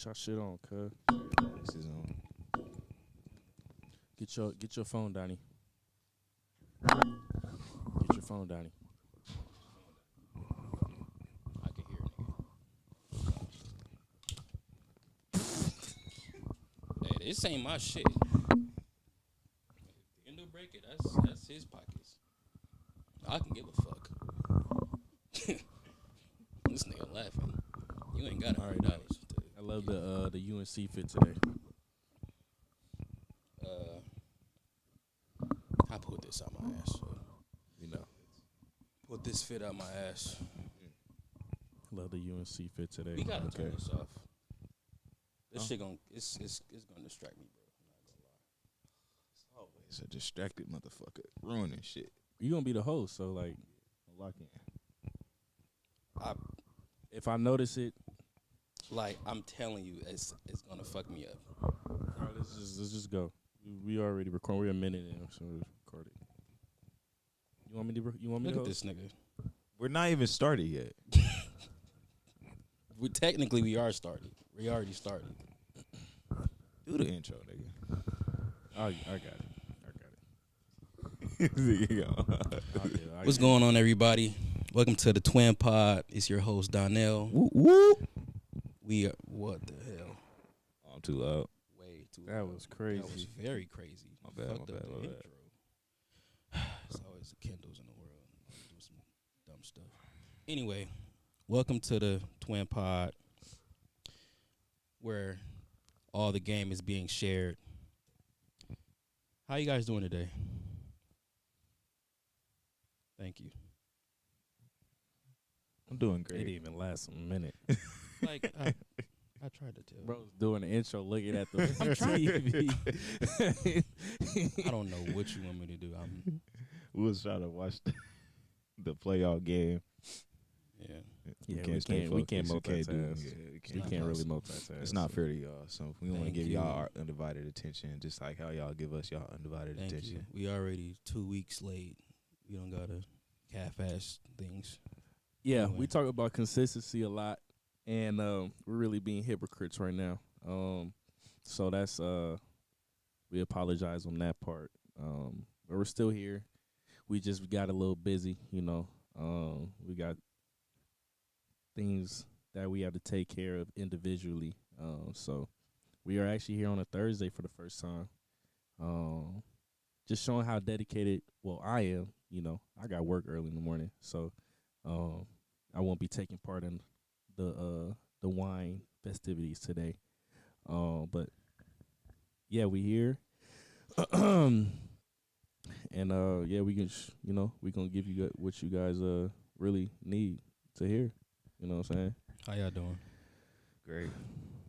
y'all shit on, cuz. This is on. Get your phone, Donnie. Get your phone, Donnie. I can hear it, nigga. Hey, this ain't my shit. Endo break it. That's his pockets. I can give a fuck. This nigga laughing. You ain't got it. All right, Donnie. I love the UNC fit today. I put this out my ass. So, put this fit out my ass. Love the UNC fit today. We gotta turn this off. This shit it's gonna distract me, bro. I'm not gonna lie. Always a distracted motherfucker ruining shit. You gonna be the host, so like, Lock in. if I notice it, Like I'm telling you, it's gonna fuck me up. all right, let's just go. We already recording. We're a minute in, so we'll record it. You want me to? Look to at host? this nigga. We're not even started yet. Technically, we are started. We already started. Do the intro, nigga. I got it. What's going on, everybody? Welcome to the Twin Pod. It's your host Donnell. Woo woo. We are what the hell? Oh, I'm too loud. Way too. That loud. was crazy. That was very crazy. My bad, Fucked my up bad, the my bad. intro. It's always the Kindles in the world. Do some dumb stuff. Anyway, welcome to the Twin Pod, where all the game is being shared. How you guys doing today? Thank you. I'm doing It great. didn't even last a minute. Like I tried to tell. Bro's doing the intro, looking at the I'm trying. TV. I don't know what you want me to do. We was trying to watch the playoff game. Yeah. Yeah, stay we can't focused. multitask. We We can't can't really possible. multitask. It's not fair to y'all. So we want to Thank give you. y'all our undivided attention, just like how y'all give us y'all undivided Thank attention. you. We already 2 weeks late. We don't gotta half-ass things. Yeah, Anyway. we talk about consistency a lot, and we're really being hypocrites right now. So that's we apologize on that part. But we're still here. We just got a little busy, we got things that we have to take care of individually. So we are actually here on a Thursday for the first time. Just showing how dedicated, I am. I got work early in the morning, so I won't be taking part in the wine festivities today. But yeah, we here. And we can we gonna give you what you guys really need to hear. You know what I'm saying? How y'all doing? Great.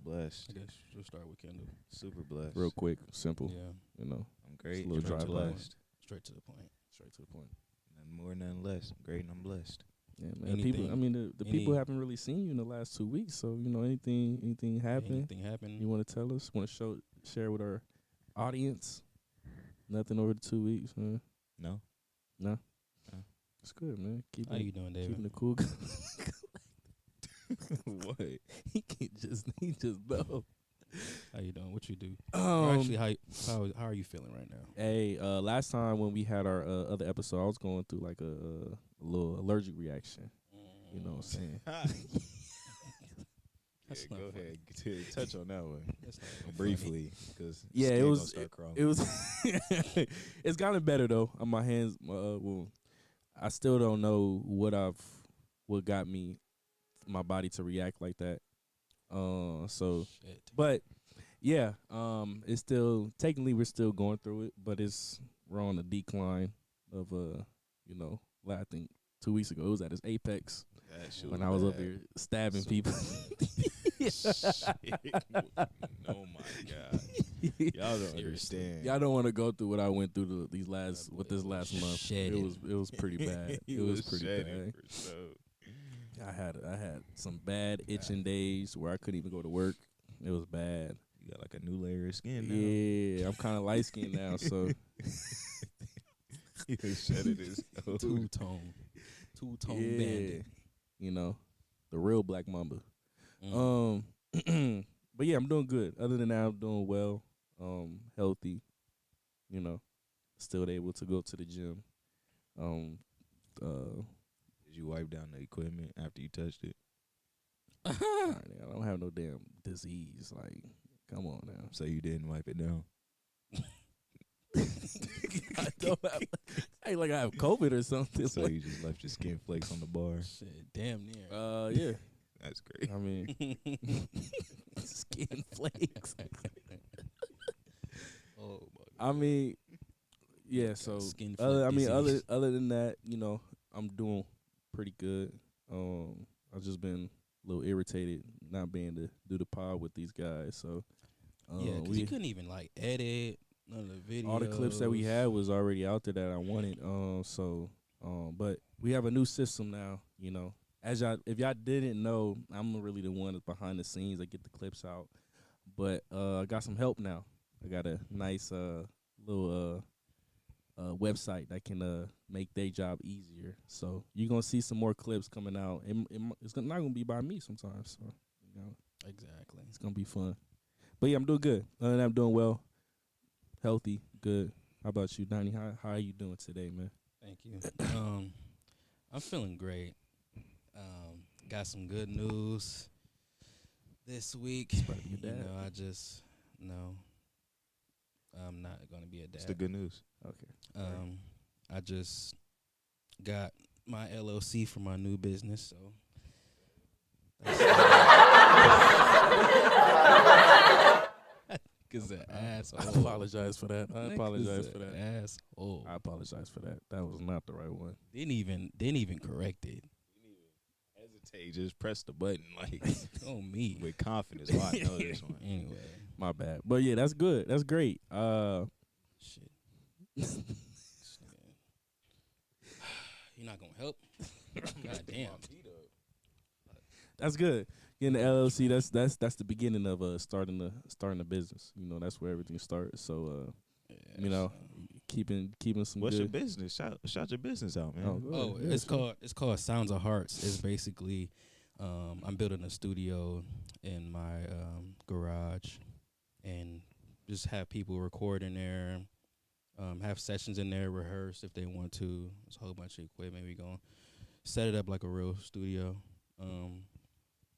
Blessed. I guess we'll start with Kendall. Super blessed. Real quick, simple. Yeah. I'm great. Just a little Straight drive to by. blessed. Straight to the point. Straight to the point. Nothing more, nothing less. I'm great and I'm blessed. Yeah, man. People. I Anything- mean, the people haven't really seen you in the last 2 weeks. So anything happen? Anything happen? You want to tell us? Want to share with our audience? Nothing over the 2 weeks, man. No? No. No. It's good, man. How you doing, Keeping David? it cool. What? he just know. How you doing? What you do? Or actually, how are you feeling right now? Hey, last time when we had our other episode, I was going through like a little allergic reaction. You know what I'm saying? That's Yeah, not go funny. ahead. Touch on that one That's not even funny. briefly, because Yeah, it was. Start crawling. It was. It's gotten better though. On my hands, I still don't know what got my body to react like that. So, Shit. but yeah, it's still technically we're still going through it, but we're on a decline of I think 2 weeks ago it was at its apex That shit when I was up bad. here stabbing So people. Shit. Oh my god. Y'all don't understand. Y'all don't want to go through what I went through this last month. Shedding. It was pretty bad. He It was pretty shedding bad. for sure. I had some bad itching days where I couldn't even go to work. It was bad. You got like a new layer of skin now. Yeah, I'm kind of light skinned now, so He was shedding his Two-tone bandit. the real Black Mamba. Mm. but yeah, I'm doing good. Other than that, I'm doing well. Healthy. You know, still able to go to the gym. Um, Did you wipe down the equipment after you touched it? all right, I don't have no damn disease. Like, come on now. So you didn't wipe it down. I don't have, I ain't like I have COVID or something. So you just left your skin flakes on the bar. Shit, damn near. Yeah. That's great. I mean, skin flakes. Oh my I mean, yeah. So, Skin other flake other than that, I'm doing pretty good. I've just been a little irritated not being to do the pod with these guys. So, yeah, because you couldn't even like edit none of the videos. all the clips that we had was already out there that I wanted. But we have a new system now. If y'all didn't know, I'm really the one that's behind the scenes that get the clips out. But I got some help now. I got a nice little website that can make their job easier. So you're gonna see some more clips coming out. It's not gonna be by me sometimes. So Exactly. it's gonna be fun. But yeah, I'm doing good. Other than that, I'm doing well, healthy, good. How about you, Donnie? How are you doing today, man? Thank you. I'm feeling great. Got some good news this week. about to be a dad. I just I'm not gonna be a dad. That's the good news. Okay. I just got my LLC for my new business, so cause an I asshole. apologize for that. I apologize for that. Asshole. I apologize for that. That was not the right one. Didn't even correct it. Hesitate, just press the button like On me. with confidence. Oh, I know this one. Anyway, My bad. But yeah, that's good. That's great. shit. You're not gonna help. God damn. That's good. Getting the LLC, that's the beginning of starting a business. That's where everything starts. So Yeah, keeping some What's good. your business? Shout your business out, man. go ahead. Oh, it's called Sounds of Hearts. It's basically I'm building a studio in my garage and just have people record in there, have sessions in there, rehearse if they want to. There's a whole bunch of equipment. We gonna set it up like a real studio.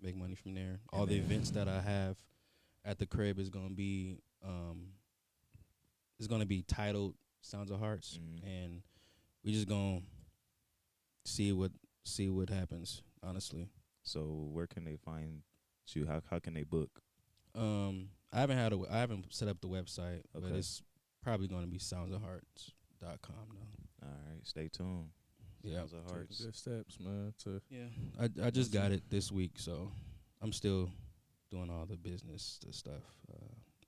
Make money from there. All the events that I have at the crib is gonna be titled Sounds of Hearts, and we just gonna see what happens. Honestly, So where can they find you? How can they book? I haven't set up the website, but Okay. it's probably gonna be soundsofhearts.com though. All right, stay tuned. Yeah, Sounds of Taking Hearts. good steps, man. yeah. I just got it this week, so I'm still doing all the business the stuff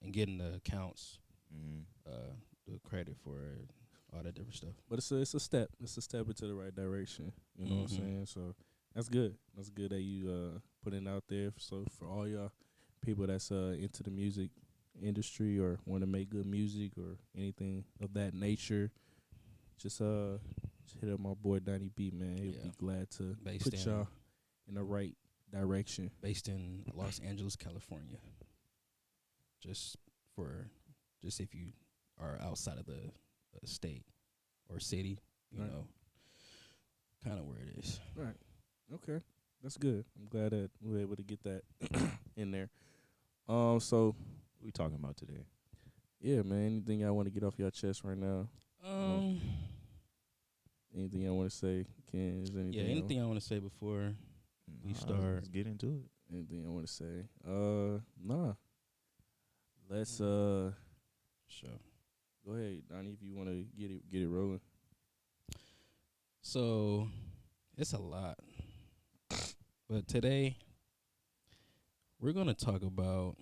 and getting the accounts, the credit for it, all that different stuff. But it's a step. It's a step into the right direction. You know what I'm saying? So that's good. That's good that you putting it out there. So for all y'all people that's into the music industry or want to make good music or anything of that nature, just hit up my boy Donnie B, man. He'll be glad to put y'all in the right direction. Based in Los Angeles, California. Just if you are outside of the state or city, you know, kind of where it is. Right. Okay. That's good. I'm glad that we were able to get that in there. So What we talking about today? yeah, man. Anything y'all want to get off your chest right now? Anything I want to say? Ken, is anything? Anything I want to say before we start? Let's get into it. Anything I want to say? Nah. Let's Sure. go ahead, Donnie, if you want to get it rolling. So it's a lot, but today we're gonna talk about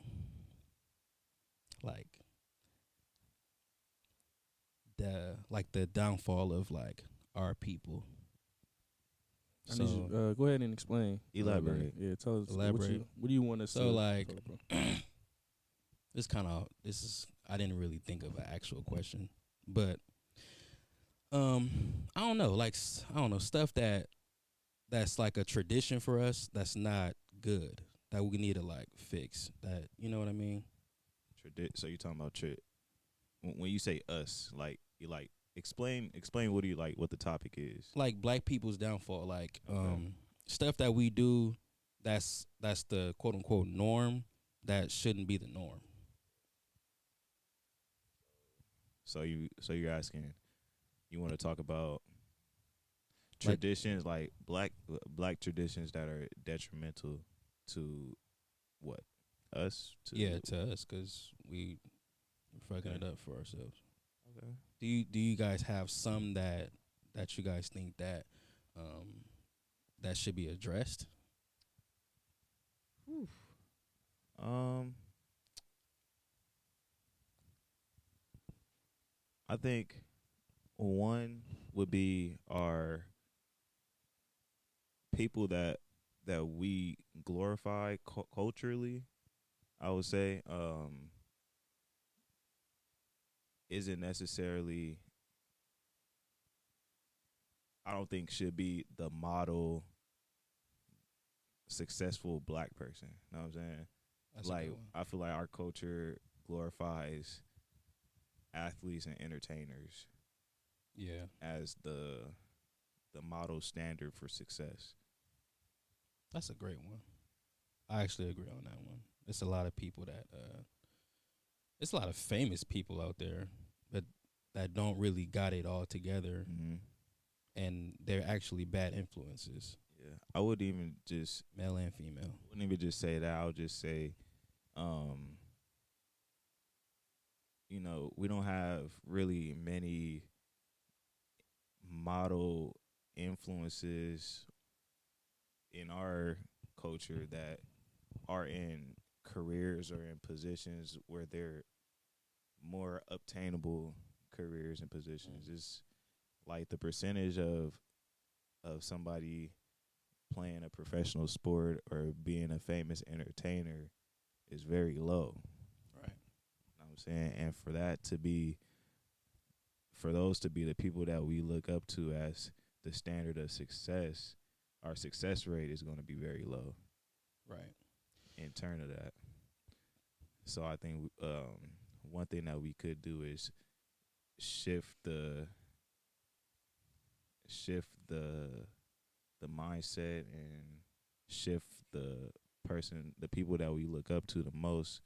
the downfall of our people. I need you, go ahead and explain. Elaborate. Yeah, tell us. Elaborate. What do you want to say? So I didn't really think of an actual question, but I don't know, stuff that's like a tradition for us that's not good. that we need to like fix. That, you know what I mean? So you talking about when you say us, like you like explain what do you like what the topic is. Like black people's downfall, like Okay. stuff that we do that's the quote unquote norm that shouldn't be the norm. So you're asking, you want to talk about Like, traditions like black traditions that are detrimental to what us to. yeah, to us, cause we're fucking Okay. it up for ourselves. Okay. Do you guys have some that you guys think that um that should be addressed? Um, I think one would be our people that we glorify culturally. I would say isn't necessarily. I don't think should be the model successful black person. You know what I'm saying? That's a Like good one. I feel like our culture glorifies athletes and entertainers Yeah, as the model standard for success. that's a great one. I actually agree on that one. It's a lot of people that it's a lot of famous people out there, but that don't really got it all together, Mm-hmm. and they're actually bad influences, Yeah, I would even just male and female. wouldn't even just say that. I would just say, um, we don't have really many model influences in our culture that are in careers or in positions where they're more obtainable careers and positions. It's like the percentage of somebody playing a professional sport or being a famous entertainer is very low. Right. You know what I'm saying? And for those to be the people that we look up to as the standard of success, our success rate is going to be very low Right. in turn of that. So I think one thing that we could do is shift the shift the mindset and shift the people that we look up to the most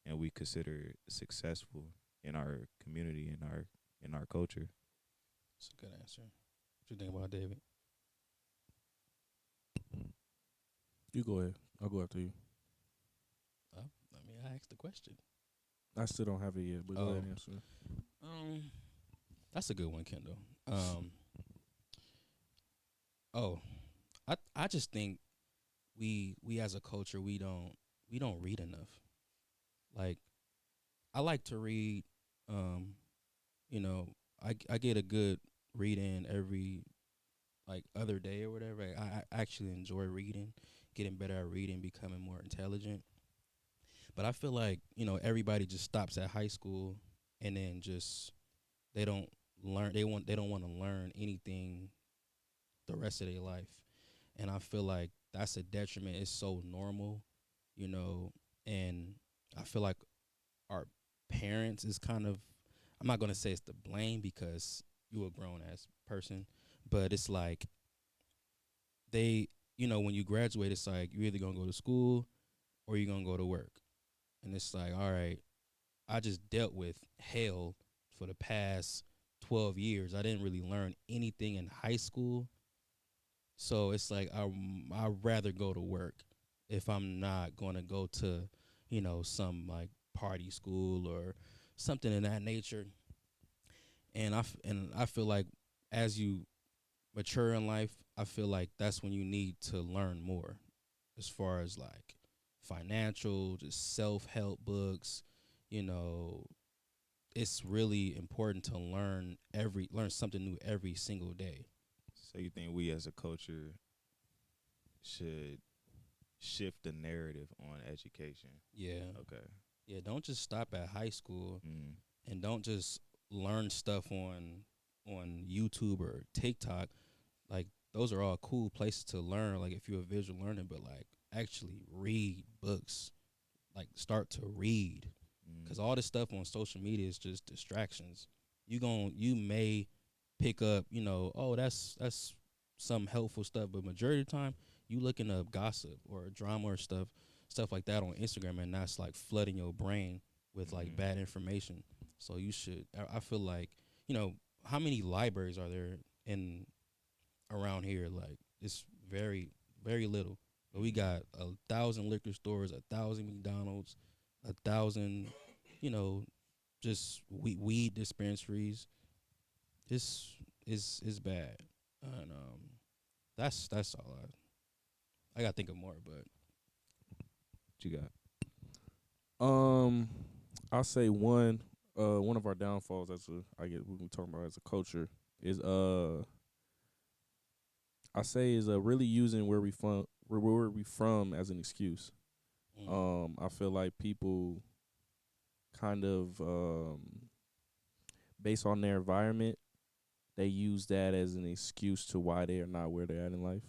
and we consider successful in our community in our culture. That's a good answer. What you think about David? You go ahead. I'll go after you. I mean, I asked the question. I still don't have it yet, but go Oh. ahead and answer. Um, that's a good one, Kendall. Oh, I just think we as a culture we don't read enough. Like, I like to read. Um, you know, I get a good read in every like other day or whatever. I actually enjoy reading, getting better at reading, becoming more intelligent. But I feel like, everybody just stops at high school and then just they don't they don't want to learn anything the rest of their life. And I feel like that's a detriment. It's so normal, you know, and I feel like our parents is kind of, I'm not gonna say it's the blame because you a grown ass person, but it's like they, when you graduate, it's like you're either gonna go to school or you're gonna go to work. And it's like, all right, I just dealt with hell for the past 12 years. I didn't really learn anything in high school. So it's like I'd rather go to work if I'm not going to go to, some like party school or something in that nature. And I feel like as you mature in life, I feel like that's when you need to learn more as far as like financial, just self-help books, you know, it's really important to learn something new every single day. So you think we as a culture should shift the narrative on education? Yeah. Okay. Yeah, don't just stop at high school Mm. and don't just learn stuff on YouTube or TikTok. Like, those are all cool places to learn. Like if you're a visual learner, but like actually read books, like start to read, because all this stuff on social media is just distractions. You may pick up, oh, that's some helpful stuff, but majority of the time you looking up gossip or drama or stuff like that on Instagram, and that's like flooding your brain with like bad information. So you should. I feel like, how many libraries are there in around here? Like it's very very little. But we got 1,000 liquor stores, 1,000 McDonald's, 1,000, you know, just weed dispensaries. This is bad, and that's all I gotta think of more. But What you got? Um, I'll say one of our downfalls as a I get we talking about as a culture is I say is really using where we from as an excuse. I feel like people kind of based on their environment, they use that as an excuse to why they are not where they're at in life.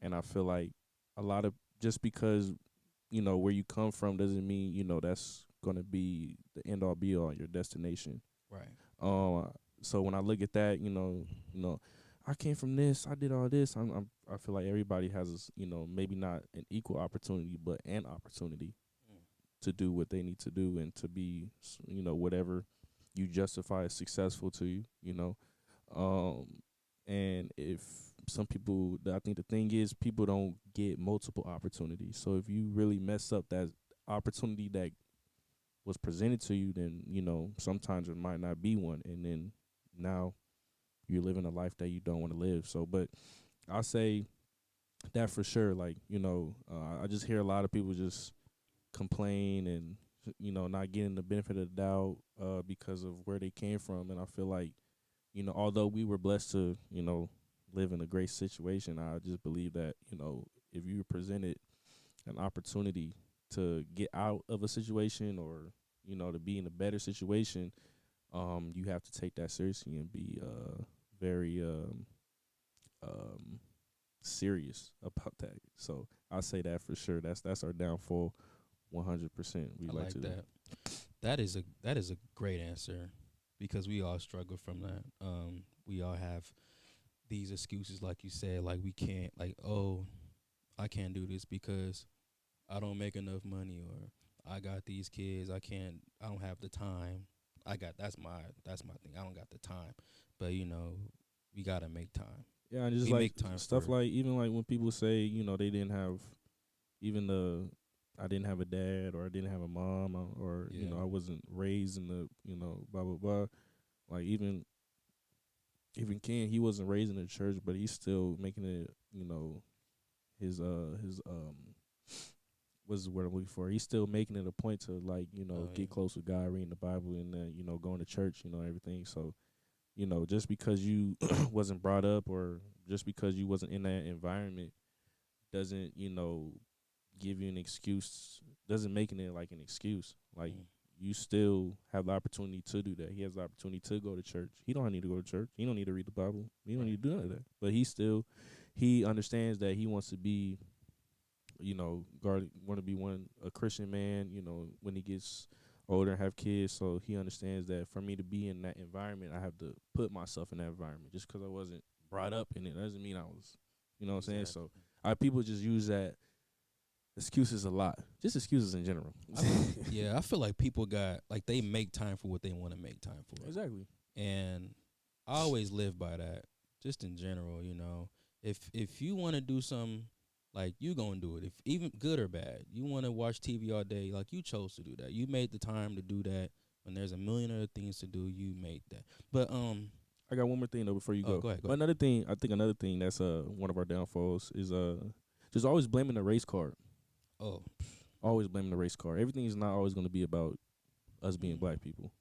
And I feel like a lot of just because where you come from doesn't mean that's gonna be the end all be all your destination. right, So when I look at that, I came from this, I did all this. I feel like everybody has maybe not an equal opportunity, but an opportunity to do what they need to do and to be whatever you justify as successful to you. And if some people, I think the thing is people don't get multiple opportunities. So if you really mess up that opportunity that was presented to you, then sometimes it might not be one, and then now you're living a life that you don't want to live. So, but I say that for sure. Like I just hear a lot of people just complain and not getting the benefit of the doubt because of where they came from, and I feel like although we were blessed to live in a great situation, I just believe that if you were presented an opportunity to get out of a situation or to be in a better situation, you have to take that seriously and be very serious about that. So I say that for sure. That's our downfall, 100%. We I like like to that. That is a great answer, because we all struggle from that. We all have these excuses, like you said, like we can't, like, oh, I can't do this because I don't make enough money, or I got these kids, I don't have the time. That's my thing. I don't got the time. But we gotta make time. Yeah, and just We like make time stuff for like even like when people say they didn't have even the I didn't have a dad or I didn't have a mom or yeah. I wasn't raised in the blah blah blah. Like even Ken, he wasn't raised in the church, but he's still making it. His what's the word I'm looking for? He's still making it a point to like Oh yeah. get close with God, reading the Bible, and then going to church, everything. So just because you wasn't brought up or just because you wasn't in that environment doesn't give you an excuse. Doesn't making it like an excuse. Like Mm. you still have the opportunity to do that. He has the opportunity to go to church. He don't need to go to church. He don't need to read the Bible. He don't Right. need to do none of that. But he understands that he wants to be, want to be a Christian man. When he gets older and have kids, so he understands that for me to be in that environment, I have to put myself in that environment. Just because I wasn't brought up in it doesn't mean I was. You know what I'm saying? Exactly. So people just use that excuses a lot. Just excuses in general. Yeah, I feel like people got like they make time for what they want to make time for. Exactly. And I always live by that. Just in general, if you want to do something, like you gonna do it. If even good or bad, you want to watch TV all day, like you chose to do that. You made the time to do that. When there's a million other things to do, you made that. But I got one more thing though before you oh, go. go ahead. Go But ahead. another thing that's one of our downfalls is just always blaming the race card. Oh, Always blaming the race card. Everything is not always going to be about us being mm, black people.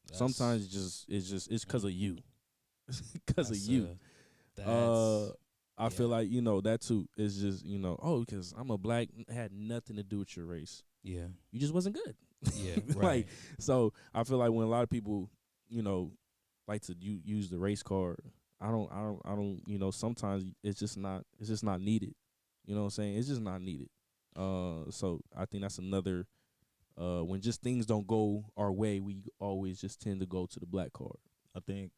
that's Sometimes it's because of you. Because of that's you. Uh, that's I yeah, feel like that too is just because I'm a black had nothing to do with your race. yeah, You just wasn't good. yeah, Like right. so, I feel like when a lot of people like to use the race card, Sometimes it's just not needed. You know what I'm saying? It's just not needed. So I think that's another. When just things don't go our way, we always just tend to go to the black card. I think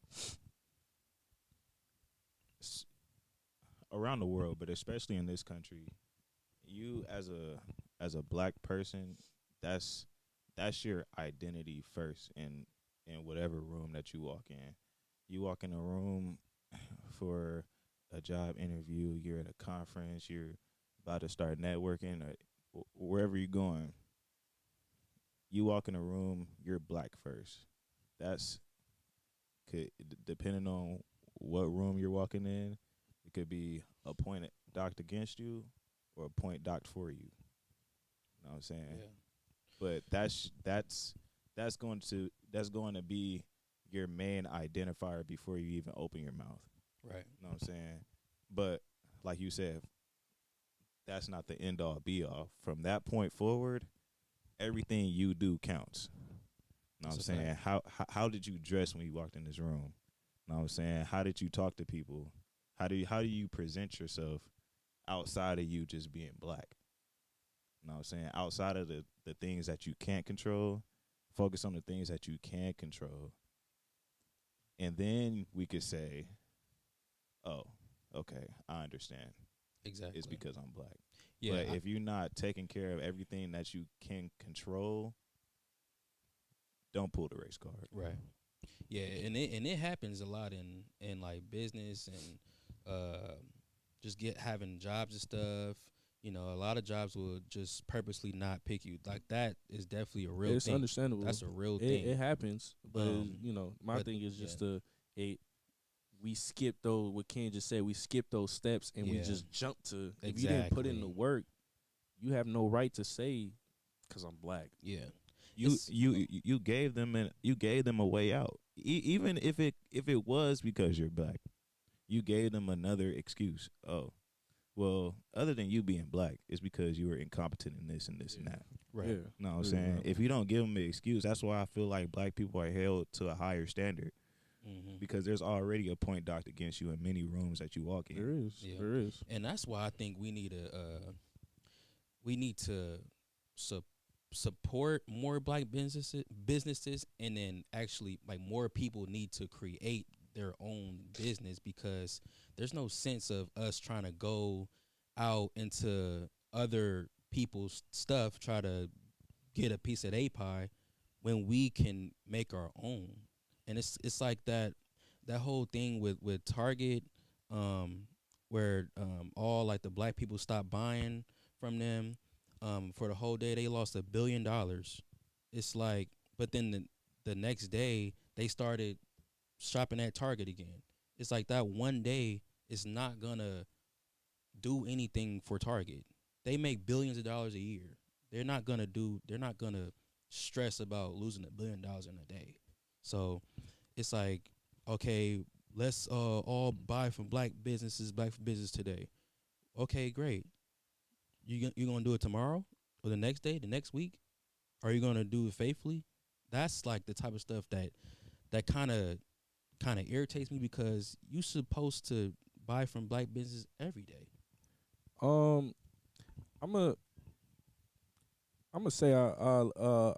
around the world, but especially in this country, you as a black person, that's your identity first in whatever room that you walk in. You walk in a room for a job interview, you're at a conference, you're about to start networking, or wherever you're going. You walk in a room, you're black first. That's depending on what room you're walking in, it could be a point docked against you or a point docked for you. You know what I'm saying? Yeah. But that's going to be your main identifier before you even open your mouth. Right. You know what I'm saying? But like you said, that's not the end all be all. From that point forward, everything you do counts. You know what I'm That's a saying? How did you dress when you walked in this room? You know what I'm saying? How did you talk to people? How do you present yourself outside of you just being black? You know what I'm saying? Outside of the things that you can't control, focus on the things that you can control. And then we could say, oh, okay, I understand. Exactly. It's because I'm black. Yeah. But if you're not taking care of everything that you can control, don't pull the race card. Right. Yeah, and it happens a lot in like business and just having jobs and stuff. You know, a lot of jobs will just purposely not pick you. Like that is definitely a real It's thing. understandable. That's a real It thing. happens, but my but, thing is just yeah. we skip those. What Ken just said, we skip those steps and we Yeah. just jump to. If you didn't put in the Exactly. work, you have no right to say, "Cause I'm black." Yeah. You gave them a way out. Even if it was because you're black, you gave them another excuse. Oh, well, other than you being black, it's because you were incompetent in this and this and that. Right. Yeah. You know what I'm saying? If you don't give them an excuse, that's why I feel like black people are held to a higher standard because there's already a point docked against you in many rooms that you walk in. There is. Yeah. There is. And that's why I think we need to support more black businesses, and then actually like more people need to create their own business, because there's no sense of us trying to go out into other people's stuff, try to get a piece of their pie when we can make our own. And it's like that whole thing with Target, where all like the black people stopped buying from them. For the whole day they lost $1 billion. It's like, but then the next day they started shopping at Target again. It's like that one day is not gonna do anything for Target. They make billions of dollars a year. They're not gonna stress about losing $1 billion in a day. So it's like, okay, let's all buy from black business today. Okay, great. You gonna do it tomorrow or the next day, the next week? Are you gonna do it faithfully? That's like the type of stuff that kind of irritates me, because you supposed to buy from black business every day. I'm a I'm gonna say I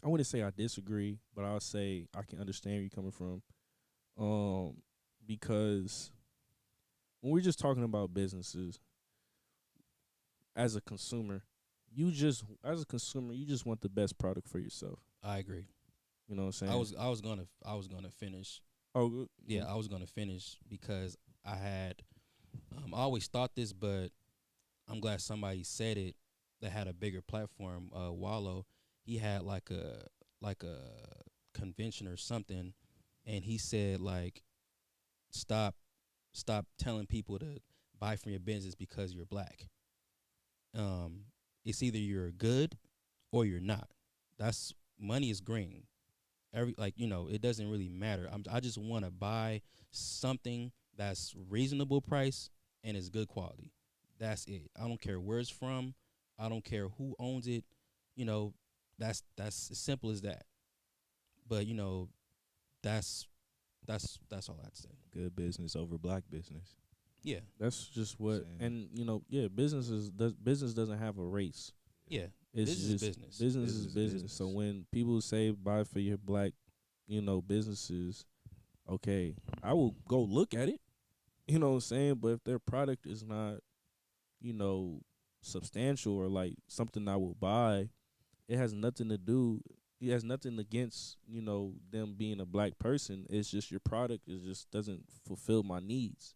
wouldn't say I disagree, but I'll say I can understand where you're coming from. Because when we're just talking about businesses, as a consumer, you just want the best product for yourself. I agree. You know what I'm saying? I was gonna finish. Oh, good. Yeah, I was gonna finish because I had I always thought this, but I'm glad somebody said it that had a bigger platform. Wallow, he had like a convention or something, and he said like, stop telling people to buy from your business because you're black. It's either you're good or you're not. That's money is green. It doesn't really matter. I just want to buy something that's reasonable price and is good quality. That's it. I don't care where it's from. I don't care who owns it. You know, that's as simple as that. But that's That's all I'd say. Good business over black business. Yeah, That's just what, Saying. and yeah, business doesn't have a race. yeah. It's Business is just business. business is business. So when people say buy for your black, businesses, okay, I will go look at it. You know what I'm saying? But if their product is not, you know, substantial or like something I will buy, it has nothing to do. It has nothing against them being a black person. It's just your product is just doesn't fulfill my needs.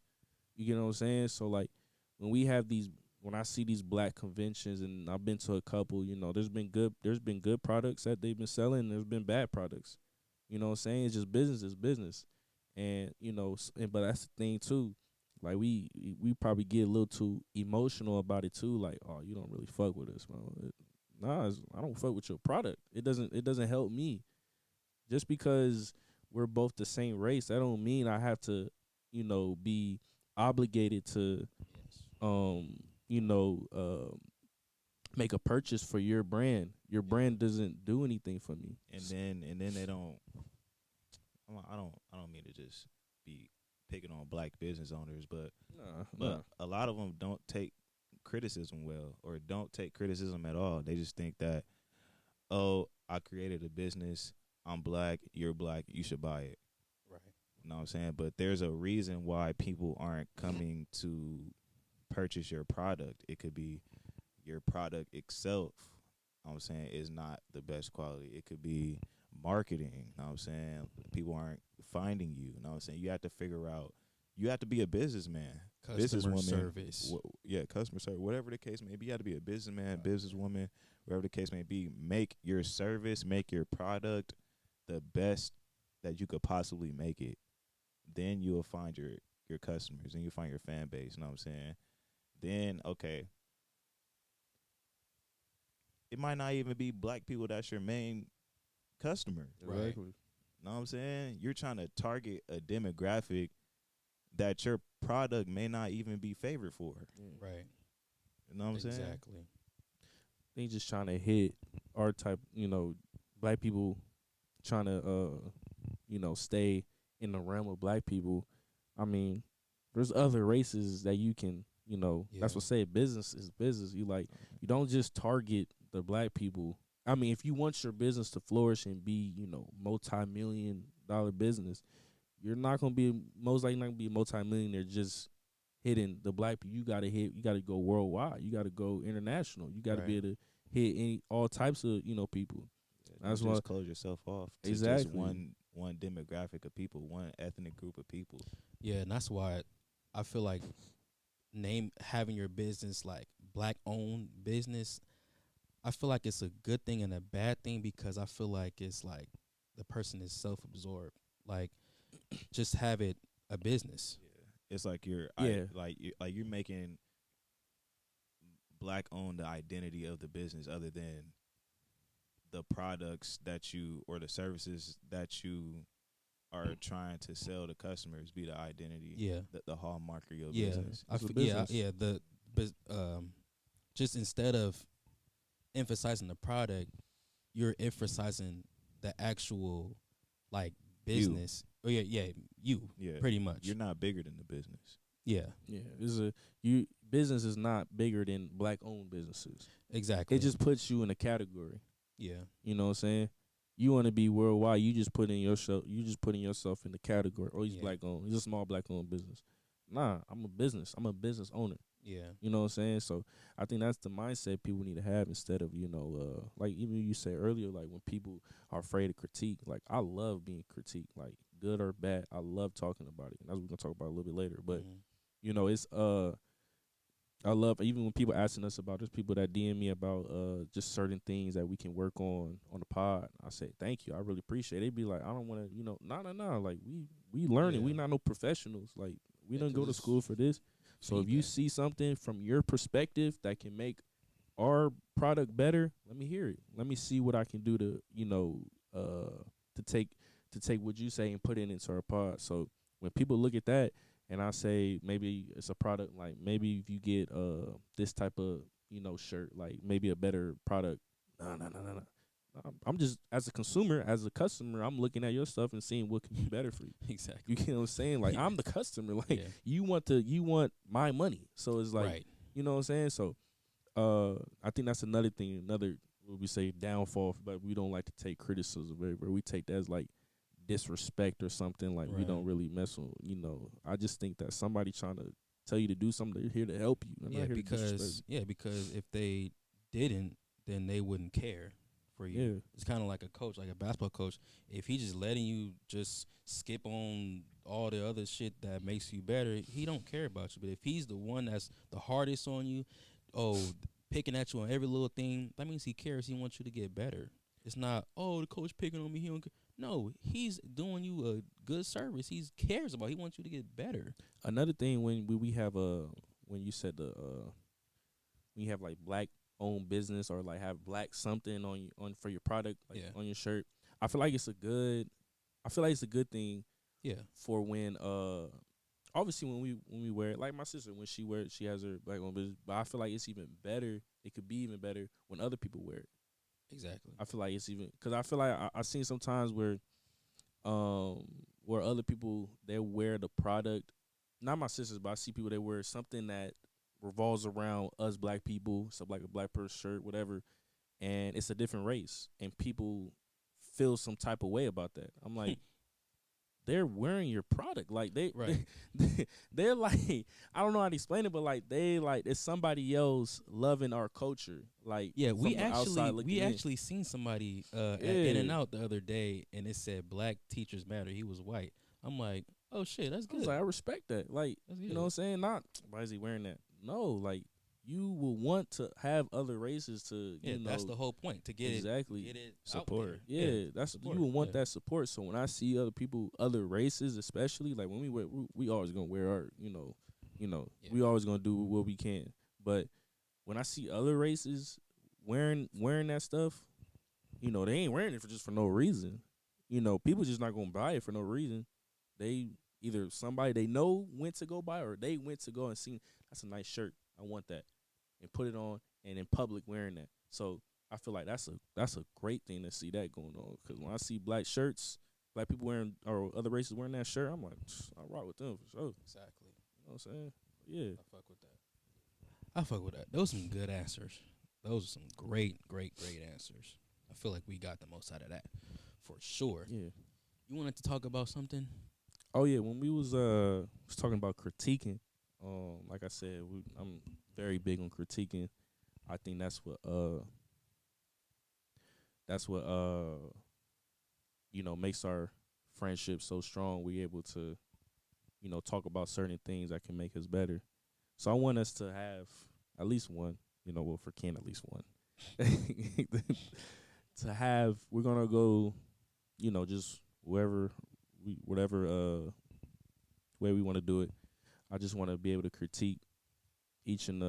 You get what I'm saying? So like when we have these, when I see these black conventions, and I've been to a couple, there's been good products that they've been selling. And there's been bad products. You know what I'm saying? It's just business is business, and but that's the thing too. Like we probably get a little too emotional about it too. Like, oh, you don't really fuck with us, man. Nah, I don't fuck with your product. It doesn't help me. Just because we're both the same race, that don't mean I have to, be obligated to Yes. you know, make a purchase for your brand. Your brand doesn't do anything for me. And then they don't. I don't mean to just be picking on black business owners, but Nah. a lot of them don't take criticism well, or don't take criticism at all. They just think that, oh, I created a business, I'm black, you're black, you should buy it. Right. You know what I'm saying? But there's a reason why people aren't coming to purchase your product. It could be your product itself, you know what I'm saying, is not the best quality. It could be marketing, you know what I'm saying? People aren't finding you, you know what I'm saying? You have to figure out, you have to be a businessman, Customer businesswoman. service. Customer service, whatever the case may be. You have to be a businessman, businesswoman, whatever the case may be. Make your service, make your product the best that you could possibly make it. Then you'll find your customers, and you'll find your fan base, you know what I'm saying? Then, okay, it might not even be black people that's your main customer. Right. Exactly. You know what I'm saying? You're trying to target a demographic that your product may not even be favored for. Right. You know what I'm saying? Exactly. They just trying to hit our type, black people trying to stay in the realm of black people. I mean, there's other races that you can, that's Yeah. what say business is business. You don't just target the black people. I mean, if you want your business to flourish and be, multi-million-dollar business, you're not gonna be most likely not gonna be a multi-millionaire just hitting the black people. You gotta go worldwide. You gotta go international. You gotta be Right. able to hit all types of, people. That's You why just close yourself off to just Exactly. one demographic of people, one ethnic group of people. Yeah, and that's why I feel like having your business like black owned business, I feel like it's a good thing and a bad thing, because I feel like it's like the person is self absorbed. Like just have it a business. Yeah. It's like Yeah. you're making black owned the identity of the business, other than the products that you, or the services that you are trying to sell to customers, be the identity, Yeah. the hallmark of your Yeah. business. It's a Yeah, business. yeah, just instead of emphasizing the product, you're emphasizing the actual like business. Oh yeah, yeah, you Yeah. pretty much. You're not bigger than the business. Yeah, Yeah, business is not bigger than black owned businesses. exactly. It just puts you in a category. yeah, You know what I'm saying? You want to be worldwide. You just putting yourself in the category. Oh, he's Yeah. black owned. He's a small black owned business. Nah, I'm a business. I'm a business owner. yeah, You know what I'm saying? So I think that's the mindset people need to have, instead of, like even you said earlier, like when people are afraid of critique. Like I love being critiqued, like good or bad. I love talking about it. And that's what we're gonna talk about a little bit later. But it's I love, even when people asking us about, there's people that DM me about just certain things that we can work on the pod. I say thank you. I really appreciate it. They be like, I don't want to, no. Like we learning. Yeah. We not no professionals. Like we Yeah, don't go 'cause to it's school for this. So if you feedback. see something from your perspective that can make our product better, let me hear it. Let me see what I can do to, to take what you say and put it into our pod. So when people look at that, and I say maybe it's a product, like maybe if you get this type of shirt, like maybe a better product. No. I'm just as a consumer, as a customer, I'm looking at your stuff and seeing what can be better for you. Exactly. You get what I'm saying? Like I'm the customer. Like Yeah. you want my money. So it's like Right. you know what I'm saying? So I think that's another thing, another what we say downfall, but we don't like to take criticism where we take that as like disrespect or something. Like we Right. don't really mess with I just think that somebody trying to tell you to do something, they're here to help you. They're Yeah, not here to disrespect because if they didn't, then they wouldn't care for you. you. It's kind of like a coach, like a basketball coach. If he just letting you just skip on all the other shit that makes you better, he don't care about you. But if he's the one that's the hardest on you, picking at you on every little thing, that means he cares. He wants you to get better. It's not, the coach picking on me. He don't care. No, he's doing you a good service. He cares about. He wants you to get better. Another thing when we have when you said when you have like black owned business or like have black something on for your product like on your shirt, I feel like it's a good thing Yeah. for when obviously when we wear it, like my sister when she wear it, she has her black owned business, but I feel like it's even better. It could be even better when other people wear it. Exactly. I feel like it's even because I feel like I seen sometimes where other people they wear the product, not my sisters, but I see people that wear something that revolves around us black people, so like a black person shirt, whatever, and it's a different race, and people feel some type of way about that. I'm like, they're wearing your product, like Right. they're like, I don't know how to explain it, but like they like it's somebody else loving our culture, like Yeah, from we the outside actually looking in. seen somebody at Yeah. In and Out the other day, and it said Black Teachers Matter. He was white. I'm like, oh shit, that's I was good. like, I respect that. Like, That's you know what I'm saying? Not why is he wearing that? No, like you will want to have other races to, Yeah, that's the whole point, to get exactly get it Support. out there. Yeah, that's support, you will want yeah. that support. So when I see other people, other races, especially like when we always gonna wear our, Yeah. we always gonna do what we can. But when I see other races wearing that stuff, they ain't wearing it for no reason. People just not gonna buy it for no reason. They either somebody they know went to go buy or they went to go and see that's a nice shirt. I want that, and put it on and in public wearing that. So I feel like that's a great thing to see that going on. Because when I see black shirts, black people wearing or other races wearing that shirt, I'm like, I rock with them for sure. Exactly. You know what I'm saying? Yeah. I fuck with that. I fuck with that. Those are some good answers. Those are some great answers. I feel like we got the most out of that, for sure. Yeah. You wanted to talk about something? Oh yeah, when we was talking about critiquing, like I said, I'm very big on critiquing. I think that's what makes our friendship so strong. We able to, talk about certain things that can make us better. So I want us to have at least one, for Ken at least one. To have, we're gonna go, just whatever way we want to do it. I just want to be able to critique each and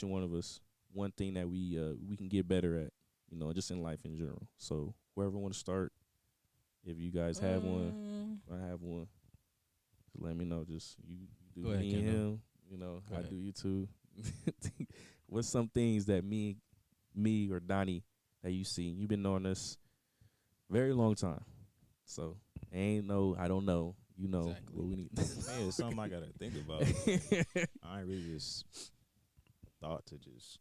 one of us one thing that we can get better at, just in life in general. So whoever want to start, if you guys have one, I have one. Just let me know. Just you do Go ahead, me and Kendall. him. Go I ahead. do you too. What's some things that me or Donnie that you seen? You've been knowing us very long time. So I don't know. Exactly. what we need. Man, it's something I gotta think about. I ain't really just thought to just.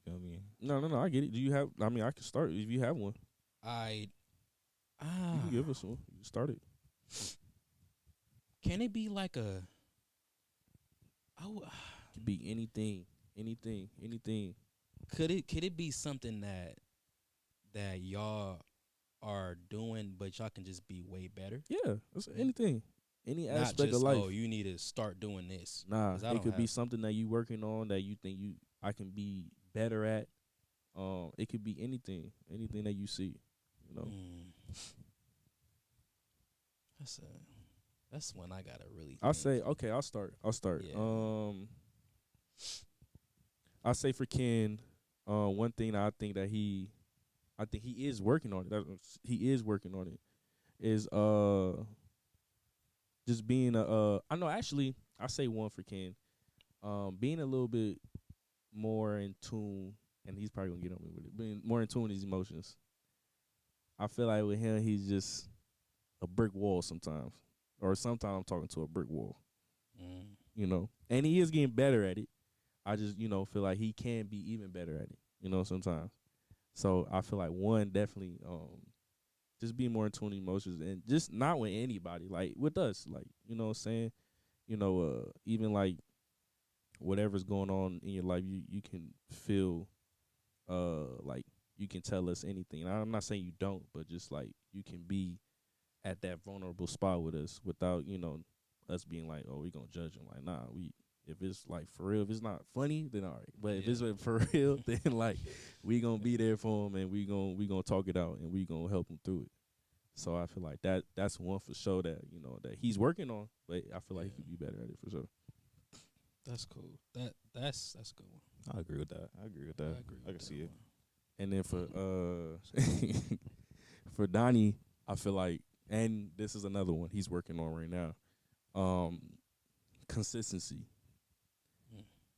You feel me? No. I get it. Do you have? I mean, I can start if you have one. I You can give us one. You can start it. Can it be like a? Could be anything. Could it be something that y'all are doing, but y'all can just be way better? Yeah, that's anything, any Not aspect just, of life. oh, you need to start doing this. Nah, 'Cause I it don't could be have- something that you working on that you think I can be better at. It could be anything that you see. That's when I gotta really. I'll think. say okay. I'll start. Yeah. I'll say for Ken, one thing that I think he is working on it. He is working on it. Is just being I know actually I say one for Ken. Being a little bit more in tune and he's probably gonna get on me with it. Being more in tune with his emotions. I feel like with him, he's just a brick wall sometimes, or sometimes I'm talking to a brick wall. You know, and he is getting better at it. I just, you know, feel like he can be even better at it. You know, sometimes. So I feel like one definitely, just be more in tune with emotions, and just not with anybody, like with us, like, you know what I'm saying. You know, even like whatever's going on in your life, you can feel, like you can tell us anything. And I'm not saying you don't, but just like you can be at that vulnerable spot with us without, you know, us being like, oh, we gonna judge him. Like, nah, if it's like for real, if it's not funny, then all right. But if it's for real, then like we gonna be there for him, and we gonna talk it out, and we gonna help him through it. So I feel like that's one for sure that, you know, that he's working on, but I feel like he could be better at it for sure. That's cool. That's a good one. I agree with that. I can see it. And then for for Donnie, I feel like, and this is another one he's working on right now. Consistency.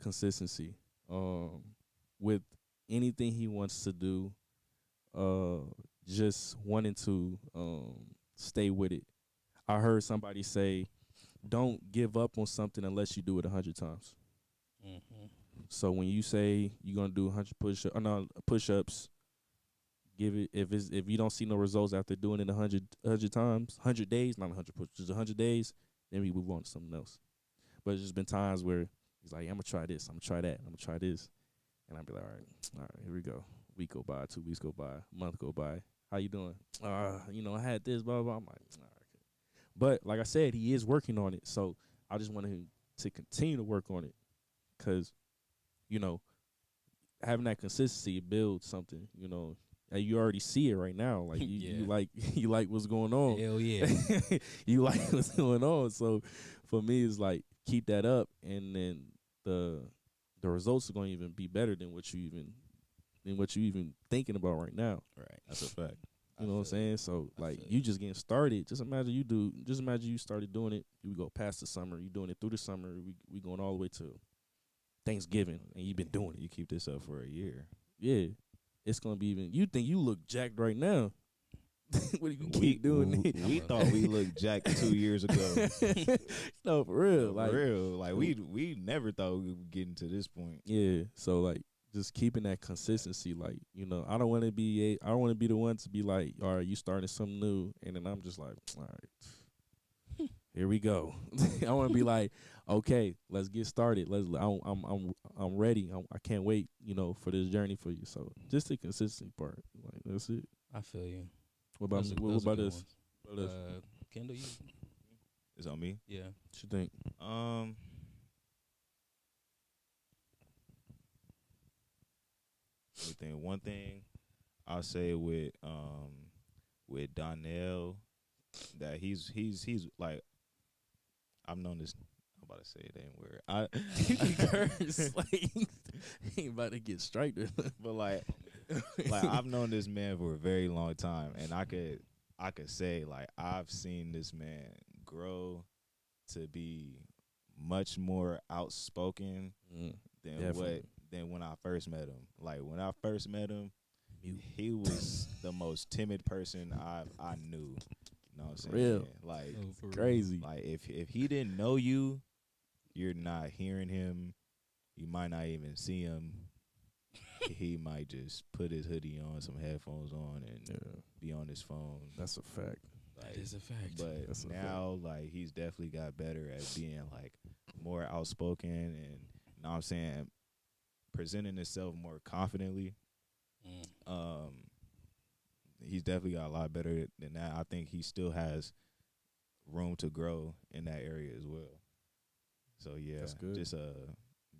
Consistency. With anything he wants to do, just wanting to stay with it. I heard somebody say, don't give up on something unless you do it 100 times. So when you say you're gonna do 100 push-ups, give it, if you don't see no results after doing it 100 times, 100 days, not 100 push, just 100 days, then we move on to something else. But it's just been times where he's like, I'm gonna try this, I'm gonna try that, I'm gonna try this, and I'll be like, all right, here we go. Week go by, 2 weeks go by, month go by. How you doing? You know, I had this, blah, blah. I'm like, all right. But like I said, he is working on it. So I just want him to continue to work on it, because, you know, having that consistency builds something. You know, and you already see it right now. Like you like what's going on. Hell yeah. You like what's going on. So for me, it's like keep that up, and then the results are going to even be better than what you even thinking about right now. Right. That's a fact. You know what I'm saying? So like you just getting started. Just imagine you started doing it. You go past the summer. You doing it through the summer. We going all the way to Thanksgiving, and you've been doing it. You keep this up for a year. Yeah, it's gonna be even. You think you look jacked right now? What do you keep doing? We thought we looked jacked 2 years ago. No, for real. For real. Like we never thought we would get to this point. Yeah. So like, just keeping that consistency. Like, you know, I don't want to be the one to be like, all right, you starting something new, and then I'm just like, all right, here we go. I want to be like, okay, let's get started. I'm ready. I can't wait, you know, for this journey for you. So just the consistency part. Like, that's it. I feel you. What about Those are what about good this? ones. What about this? Kendall, you? It's on me. Yeah. What you think? One thing I'll say with Donnell, that he's like, I've known this. I'm about to say it ain't weird. He curse. Like, he ain't about to get striked. But like I've known this man for a very long time, and I could say, like, I've seen this man grow to be much more outspoken than when I first met him. Like, when I first met him, he was the most timid person I knew. You know what I'm saying? Real. Like, crazy. like if he didn't know you, you're not hearing him. You might not even see him. He might just put his hoodie on, some headphones on, and be on his phone. That's a fact. Like, That is a fact. But That's now, like, he's definitely got better at being, like, more outspoken and, you know what I'm saying, presenting himself more confidently. He's definitely got a lot better than that. I think he still has room to grow in that area as well. So yeah, that's good. Just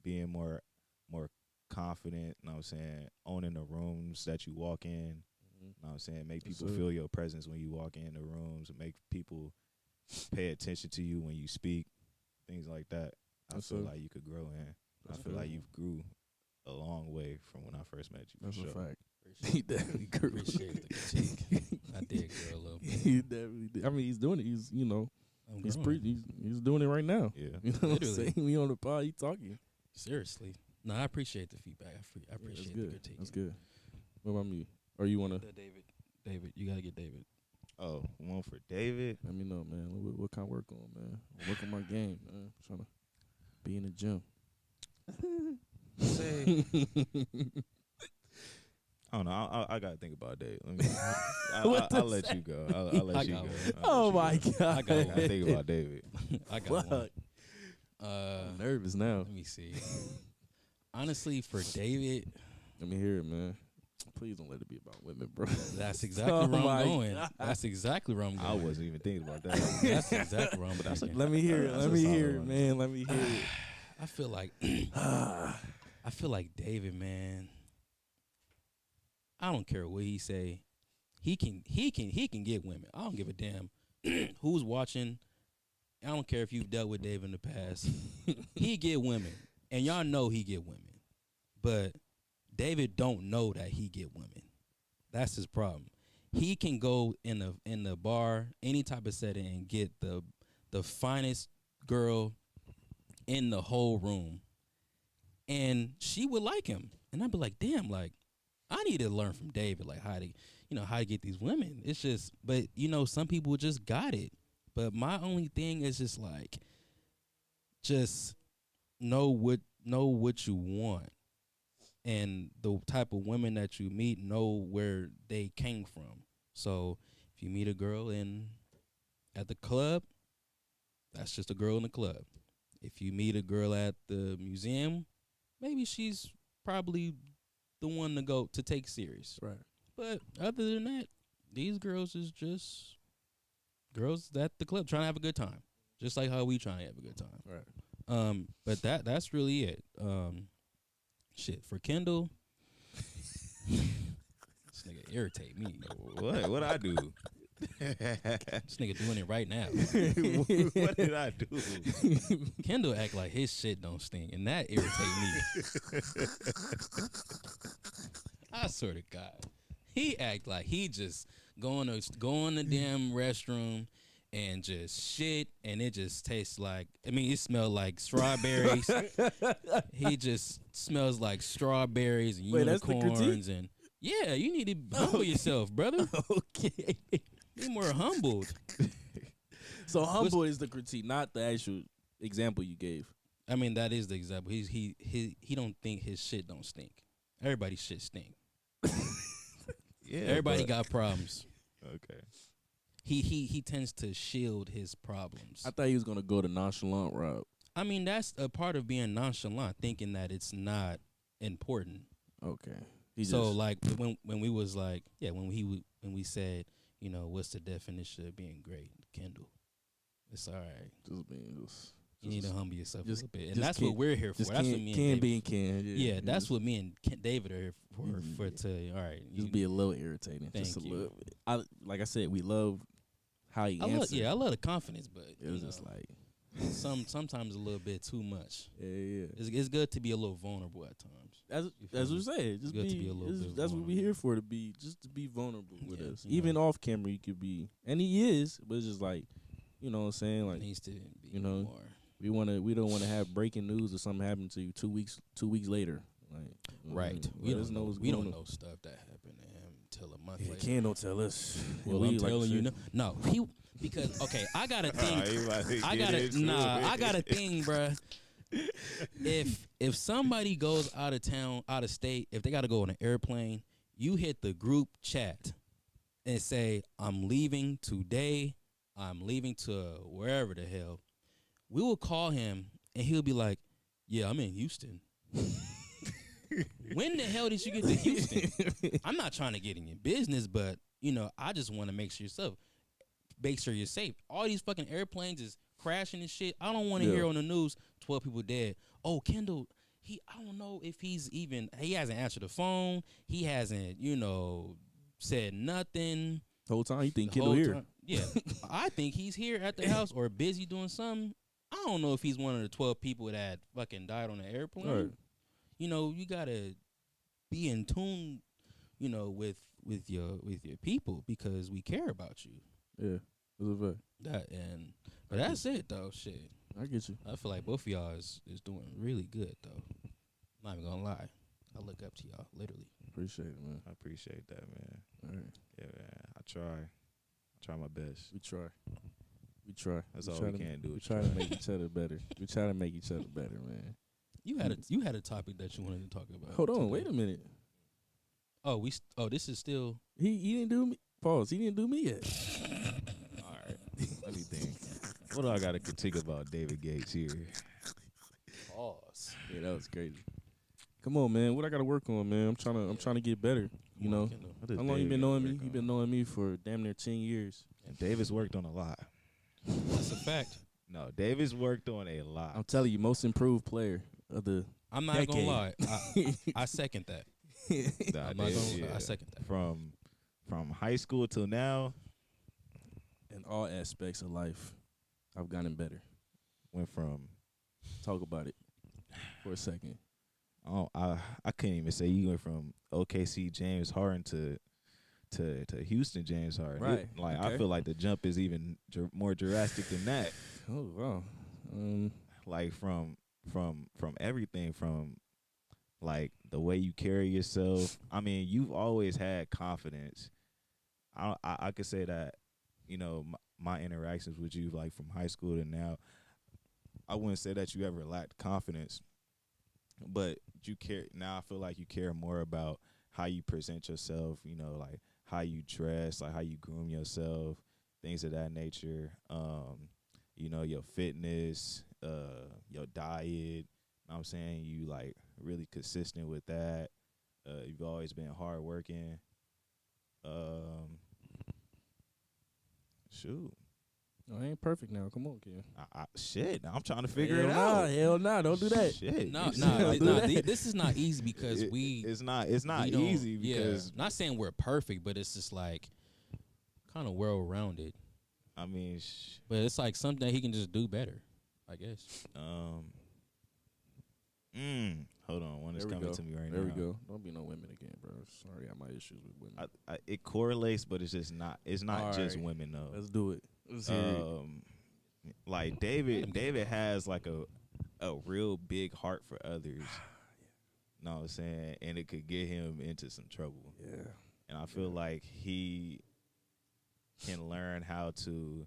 being more confident, you know what I'm saying, owning the rooms that you walk in. You know what I'm saying? Make people feel your presence when you walk in the rooms, and make people pay attention to you when you speak, things like that. I feel like you could grow in. I feel like you've grew a long way from when I first met you. That's for a sure. fact. He definitely grew. Appreciate the critique. I did grow a little bit. He definitely did. I mean, he's doing it. He's, you know, he's doing it right now. Yeah. You know what I'm saying? We on the pod, he talking. Seriously. No, I appreciate the feedback. I appreciate the critique. That's good. What about me? Or you wanna? David, you gotta get David. Oh, one for David. Let me know, man. What kind of work on, man? I'm working my game, man. I'm trying to be in the gym. Say, I don't know. I gotta think about David. I'll let you go. I'll let you go. Oh my God! I got one. I think about David. I got one. I'm nervous now. Let me see. Honestly, for David, Let me hear it, man. Please don't let it be about women, bro. that's exactly where I'm going. That's exactly where I'm going. I wasn't even thinking about that. That's exactly where I'm going. Let me hear it. Let me hear it, man. Let me hear it. I feel like David, man. I don't care what he say. He can get women. I don't give a damn who's watching. I don't care if you've dealt with David in the past. He get women, and y'all know he get women. But David don't know that he get women. That's his problem. He can go in the bar, any type of setting, and get the finest girl in the whole room, and she would like him. And I'd be like, damn, like I need to learn from David, like how to get these women. It's just, but some people just got it. But my only thing is just like, just know what you want. And the type of women that you meet, know where they came from. So if you meet a girl at the club, that's just a girl in the club. If you meet a girl at the museum, maybe she's probably the one to go to take serious. Right. But other than that, these girls is just girls at the club trying to have a good time, just like how we trying to have a good time. Right. But that's really it. Shit, for Kendall, this nigga irritate me. What I do? This nigga doing it right now. What did I do? Kendall act like his shit don't stink, and that irritate me. I swear to God, he act like he just go in the damn restroom and just shit, and it just tastes like, it smells like strawberries. He just smells like strawberries and unicorns. And yeah, you need to humble yourself, brother. Okay. Be more humbled. So humble is the critique, not the actual example you gave. That is the example. He don't think his shit don't stink. Everybody's shit stink. Yeah. Everybody got problems. Okay. He tends to shield his problems. I thought he was gonna go the nonchalant route. That's a part of being nonchalant, thinking that it's not important. Okay. Like when we was like, when we said, what's the definition of being great, Kendall? It's all right. You need to humble yourself a little bit, and that's what we're here for. That's what me and David. Yeah, that's what me and David are here for. All right, just be a little irritating. Thank just a you. little. Like I said, we love how he answered. I love the confidence, but it was just like sometimes a little bit too much. Yeah. It's good to be a little vulnerable at times. As we said, just good to be a little bit that's vulnerable. what we're here for, to be vulnerable with us. you Even off camera, you could be, and he is, but it's just like, you know what I'm saying, like, It needs to be more. We don't want to have breaking news or something happen to you 2 weeks later. Like, right. We don't know stuff that happened to him till a month later. Ken don't tell us. Well, I'm telling you, no. Because okay, I got a thing. I got a thing, bruh. If somebody goes out of town, out of state, if they got to go on an airplane, you hit the group chat and say, "I'm leaving today. I'm leaving to wherever the hell." We will call him and he'll be like, "Yeah, I'm in Houston." When the hell did you get to Houston? I'm not trying to get in your business, but I just want to make sure you're safe. All these fucking airplanes is crashing and shit. I don't want to hear on the news 12 people dead. Oh, Kendall, I don't know if he hasn't answered the phone. He hasn't, said nothing. The whole time you think Kendall here. Yeah. I think he's here at the house or busy doing something. I don't know if he's one of the 12 people that fucking died on the airplane. Right. You gotta be in tune, with your people, because we care about you. Yeah, that's a fact. But that's it though. Shit, I get you. I feel like both of y'all is doing really good though. I'm not even gonna lie. I look up to y'all, literally. Appreciate it, man. I appreciate that, man. All right. Yeah, man. I try my best. We try. We try. That's we all try we to, can do We is try try. to make each other better. We try to make each other better, man. You had a topic that you wanted to talk about. Hold on, today. wait a minute. Oh, this is still. He didn't do me. Pause. He didn't do me yet. All right. Let me think. What do I got to critique about David Gates here? Pause. Yeah, that was crazy. Come on, man. What I gotta work on, man? I'm trying to get better. You know. What does How long you David been gotta knowing me? work You on? been knowing me for damn near 10 years. And Davis worked on a lot. That's a fact. No, Davis worked on a lot. I'm telling you, most improved player of the I'm not decade. gonna lie. I second that. Nah, I'm not Davis, gonna. yeah. I second that. From high school till now, In all aspects of life, I've gotten better. went from Talk about it for a second. I couldn't even say you went from OKC James Harden to Houston James Harden. Right, I okay. feel like the jump is even more drastic than that. Oh wow. Like from everything, from like the way you carry yourself. I mean, you've always had confidence. I could say that, you know, my interactions with you, like from high school to now, I wouldn't say that you ever lacked confidence, but you care now. I feel like you care more about how you present yourself. You know, like how you dress, like how you groom yourself, things of that nature. You know, your fitness, your diet. You know what I'm saying, you like really consistent with that. You've always been hardworking. Shoot. No, I ain't perfect now. Come on, kid. Shit, I'm trying to figure it Nah, out. hell nah, don't do that. Shit. No, you no, said- do that. this is not easy because it's not we don't- easy because not saying we're perfect, but it's just like kind of well rounded. I mean, But it's like something that he can just do better, I guess. hold on, one is There we coming go. to me right There now. we go. Don't be no women again, bro. Sorry, I got my issues with women. It correlates, but it's just not. It's not All just right. women though. Let's do it. Let's hear it. Like David has like a real big heart for others. Know what I'm saying? And it could get him into some trouble. Yeah. And I feel like he can learn how to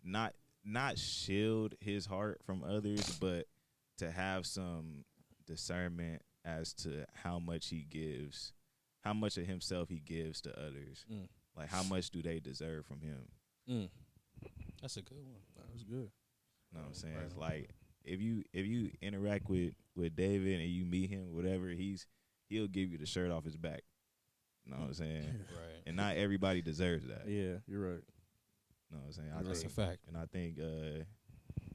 not shield his heart from others, but to have some discernment as to how much he gives, how much of himself he gives to others. Like how much do they deserve from him? That's a good one. That was good. Know what I'm saying? It's like if you interact with David and you meet him, whatever, he'll give you the shirt off his back. Know what I'm saying? Right. And not everybody deserves that. Yeah, you're right. Know what I'm saying? That's a fact. And I think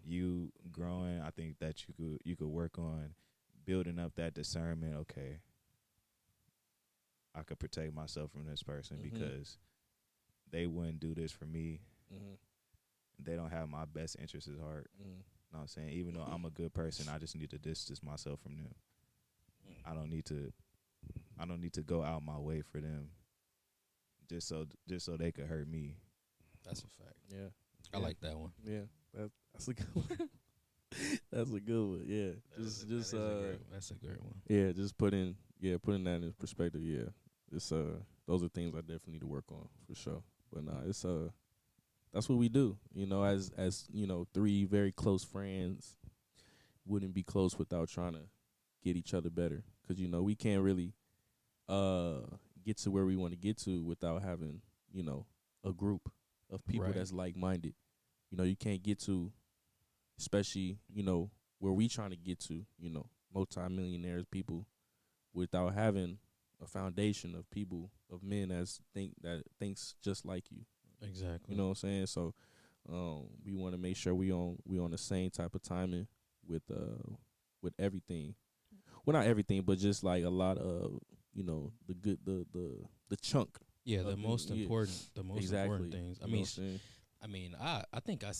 you growing, I think that you could work on building up that discernment. Okay, I could protect myself from this person because they wouldn't do this for me. They don't have my best interests at heart. Know what I'm saying? Even though I'm a good person, I just need to distance myself from them. I don't need to go out my way for them just so they could hurt me. That's a fact. Yeah. I like that one. Yeah. That's a good one. That's a good one. Yeah. That's a great one. yeah, just putting that in perspective, yeah. It's those are things I definitely need to work on for sure. But nah, it's that's what we do. You know, as you know, three very close friends wouldn't be close without trying to get each other better. 'Cause you know, we can't really get to where we want to get to without having, you know, a group of people Right. that's like-minded. You know, you can't get to, especially, you know, where we trying to get to, you know, multi-millionaires people, without having a foundation of people, of men that thinks just like you. Exactly. You know what I'm saying? So we want to make sure we on the same type of timing with everything. Well, not everything, but just like a lot of, you know, the chunk. Yeah, the of most yeah. important, the most Exactly. important things. You know what I'm saying? I think I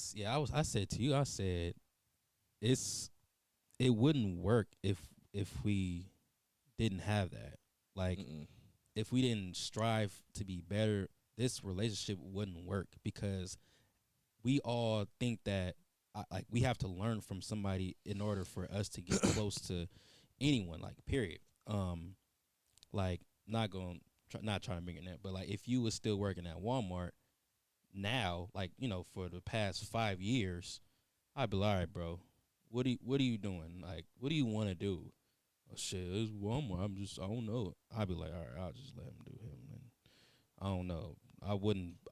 said to you, I said it wouldn't work if we didn't have that. Like if we didn't strive to be better, this relationship wouldn't work because we all think that like we have to learn from somebody in order for us to get close to anyone, like period. Like not trying to bring it that, but like if you was still working at Walmart now, like for the past 5 years, I'd be like, all right, bro, what are you doing? Like, what do you want to do? Oh, shit, it's Walmart. I don't know. I'd be like, all right, I'll just let him do him. And I don't know.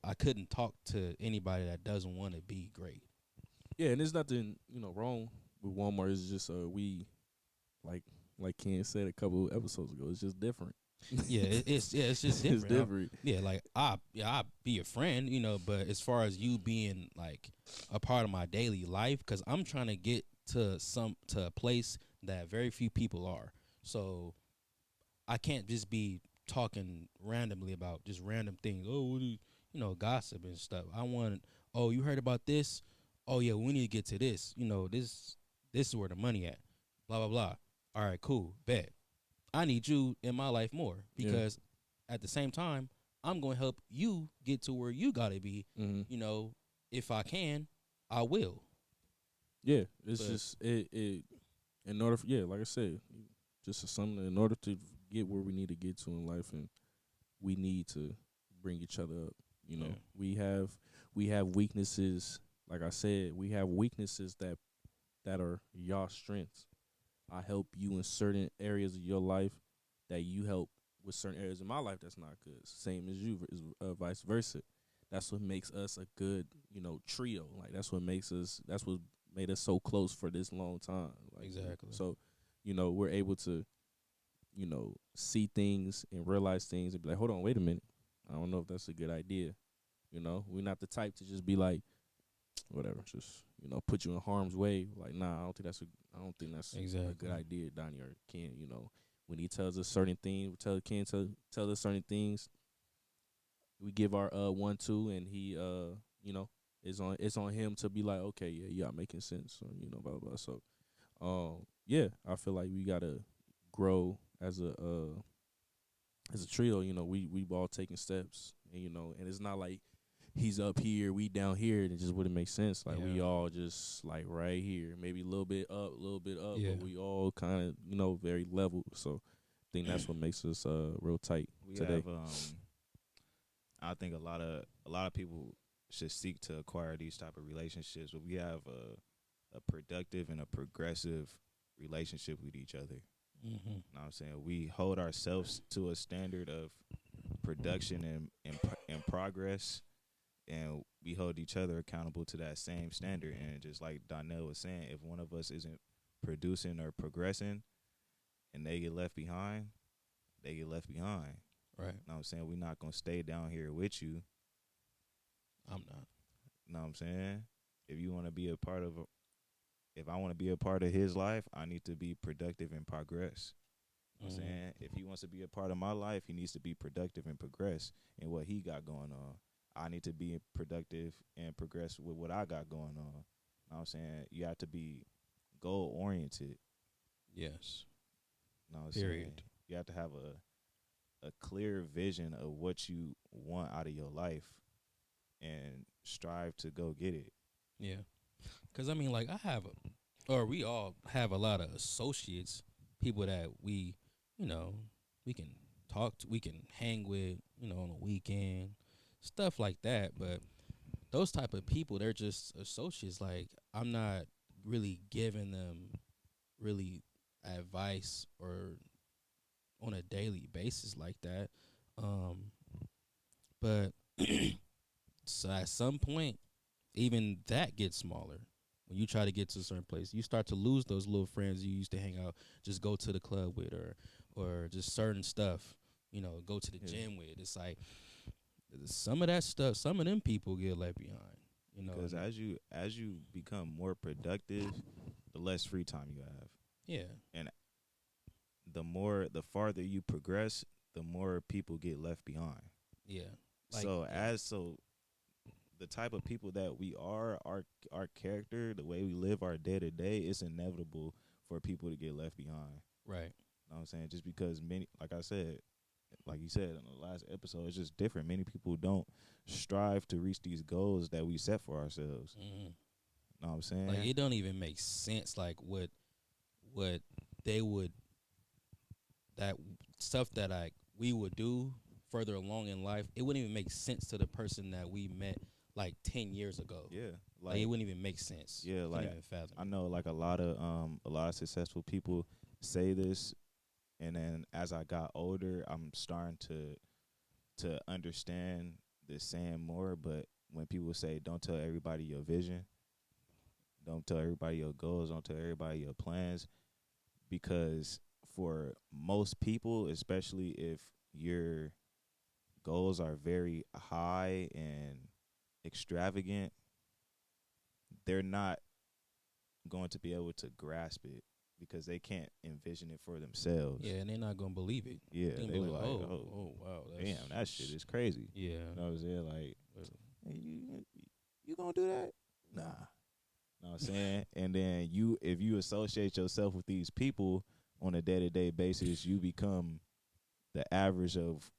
I couldn't talk to anybody that doesn't want to be great. Yeah, and there's nothing wrong with Walmart. It's just we like Ken said a couple episodes ago. It's just different. It's just It's different. different. Like I be a friend, but as far as you being like a part of my daily life, because I'm trying to get to a place that very few people are. So I can't just be talking randomly about just random things. Oh, what do gossip and stuff. I want. Oh, you heard about this? Oh yeah, we need to get to this. This is where the money at. Blah blah blah. All right, cool, bet. I need you in my life more Yeah. because at the same time, I'm going to help you get to where you got to be. Mm-hmm. If I can, I will. Yeah, it's just it. In order, like I said, just something in order to get where we need to get to in life, and we need to bring each other up. Yeah. We have weaknesses. Like I said, we have weaknesses that are y'all strengths. I help you in certain areas of your life that you help with certain areas of my life that's not good. Same as you, vice versa. That's what makes us a good, trio. Like that's what made us so close for this long time. Like, Exactly. So, we're able to, see things and realize things and be like, hold on, wait a minute. I don't know if that's a good idea. We're not the type to just be like, whatever, just put you in harm's way. Like, nah, I don't think that's Exactly. a good idea, Donnie or Ken. When he tells us certain things, we tell Ken tell us certain things. We give our 1-2, and he it's on him to be like, okay, yeah, y'all making sense, or blah blah blah. So, yeah, I feel like we gotta grow as a trio. We've all taken steps, and it's not like he's up here, we down here, and it just wouldn't make sense. Like we Yeah. all just like right here, maybe a little bit up, Yeah. but we all kind of very level. So I think that's what makes us real tight We today. have I think a lot of people should seek to acquire these type of relationships, but we have a productive and a progressive relationship with each other. Mm-hmm. You know what I'm saying? We hold ourselves to a standard of production and progress, and we hold each other accountable to that same standard. And just like Donnell was saying, if one of us isn't producing or progressing and they get left behind, they get left behind. Right. You know what I'm saying? We're not going to stay down here with you. I'm not. You know what I'm saying? If you want to be a part of if I want to be a part of his life, I need to be productive and progress. You know what I'm saying? If he wants to be a part of my life, he needs to be productive and progress in what he got going on. I need to be productive and progress with what I got going on. You know what I'm saying? You have to be goal oriented. Yes. You know what I'm Period. saying? You have to have a clear vision of what you want out of your life and strive to go get it. Yeah. Because, I mean, like, we all have a lot of associates, people that we can talk to, we can hang with, on the weekend, stuff like that. But those type of people, they're just associates. Like, I'm not really giving them really advice or on a daily basis like that. But so at some point, even that gets smaller. When you try to get to a certain place, you start to lose those little friends you used to hang out, just go to the club with, or just certain stuff, go to the gym with. It's like some of that stuff, some of them people get left behind. Because as you become more productive, the less free time you have. Yeah. And the farther you progress, the more people get left behind. Yeah. So the type of people that we are, our character, the way we live our day to day, it's inevitable for people to get left behind. Right. You know what I'm saying? Just because like you said in the last episode, it's just different. Many people don't strive to reach these goals that we set for ourselves. Mm-hmm. You know what I'm saying? Like, it don't even make sense. Like what they would that stuff that we would do further along in life, it wouldn't even make sense to the person that we met like 10 years ago. Yeah, Like it wouldn't even make sense. yeah, Couldn't like even fathom. I know like a lot of successful people say this, and then as I got older, I'm starting to understand this saying more. But when people say, "Don't tell everybody your vision," don't tell everybody your goals, don't tell everybody your plans, because for most people, especially if your goals are very high and extravagant, they're not going to be able to grasp it because they can't envision it for themselves. Yeah, and they're not gonna believe it. Yeah, They they be were like, oh wow, damn, that shit is crazy. yeah. You know what I'm saying? Like, hey, you gonna do that? Nah. Know what I'm saying? And then if you associate yourself with these people on a day-to-day basis, you become the average of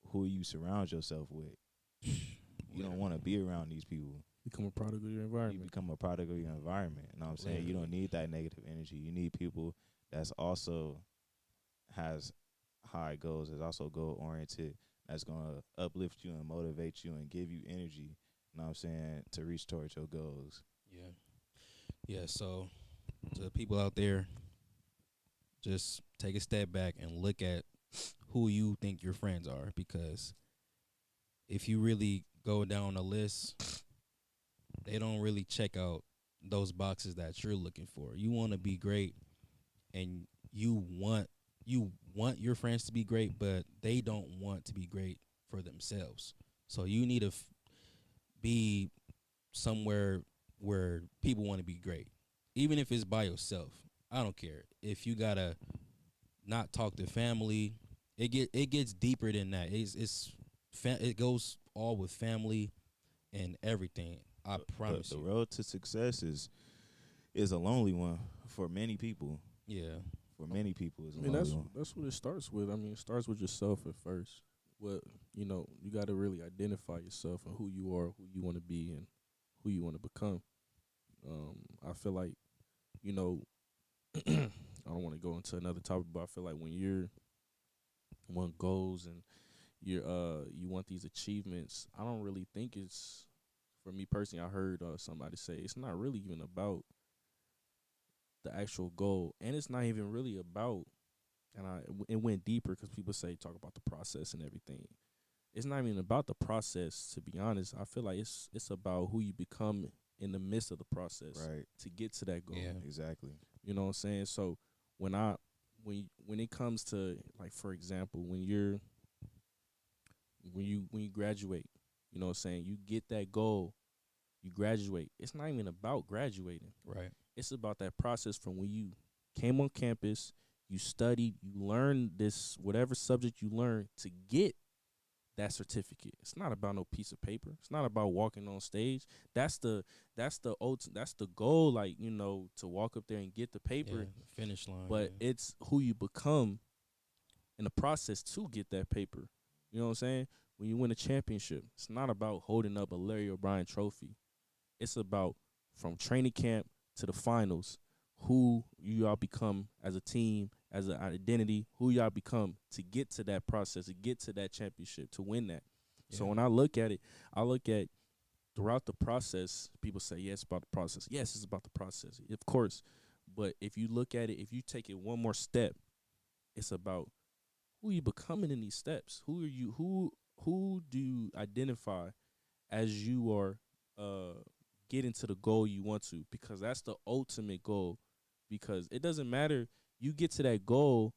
who you surround yourself with. You don't want to be around these people. Become a product of your You environment. become a product of your environment. You know what I'm saying? You don't need that negative energy. You need people that's also has high goals, that's also goal oriented, that's gonna uplift you and motivate you and give you energy, you know what I'm saying, to reach towards your goals. Yeah. Yeah, so to the people out there, just take a step back and look at who you think your friends are, because if you really go down the list, they don't really check out those boxes that you're looking for. You want to be great, and you want your friends to be great, but they don't want to be great for themselves. So you need to be somewhere where people want to be great, even if it's by yourself. I don't care if you gotta not talk to family. It gets deeper than that. It goes all with family and everything. I promise The you. road to success is a lonely one for many people. Yeah. For many people, it's a I mean, lonely one. that's what it starts with. I mean, it starts with yourself at first. What you know, you got to really identify yourself and who you are, who you want to be, and who you want to become. I feel like, you know, I don't want to go into another topic, but I feel like when you're one goals and you want these achievements, I don't really think it's, for me personally. I heard somebody say it's not really even about the actual goal, and it's not even really about. And it went deeper because people say talk about the process and everything. It's not even about the process, to be honest. I feel like it's about who you become in the midst of the process, Right. to get to that goal. Yeah. Exactly. You know what I'm saying? So when it comes to, like, for example, when you graduate, you know what I'm saying, you get that goal, you graduate. It's not even about graduating. Right. It's about that process from when you came on campus, you studied, you learned this, whatever subject you learned, to get that certificate. It's not about no piece of paper. It's not about walking on stage. That's the goal, like, you know, to walk up there and get the paper. Yeah, finish line. But yeah. it's who you become in the process to get that paper. You know what I'm saying? When you win a championship, it's not about holding up a Larry O'Brien trophy. It's about, from training camp to the finals, who you all become as a team, as an identity, who y'all become to get to that process, to get to that championship, to win that. So Yeah. when I look at it, I look at throughout the process, people say, yes, it's about the process. Yes, it's about the process, of course. But if you look at it, if you take it one more step, it's about who you becoming in these steps. Who are you? Who do you identify as you are getting to the goal you want to? Because that's the ultimate goal. Because it doesn't matter, you get to that goal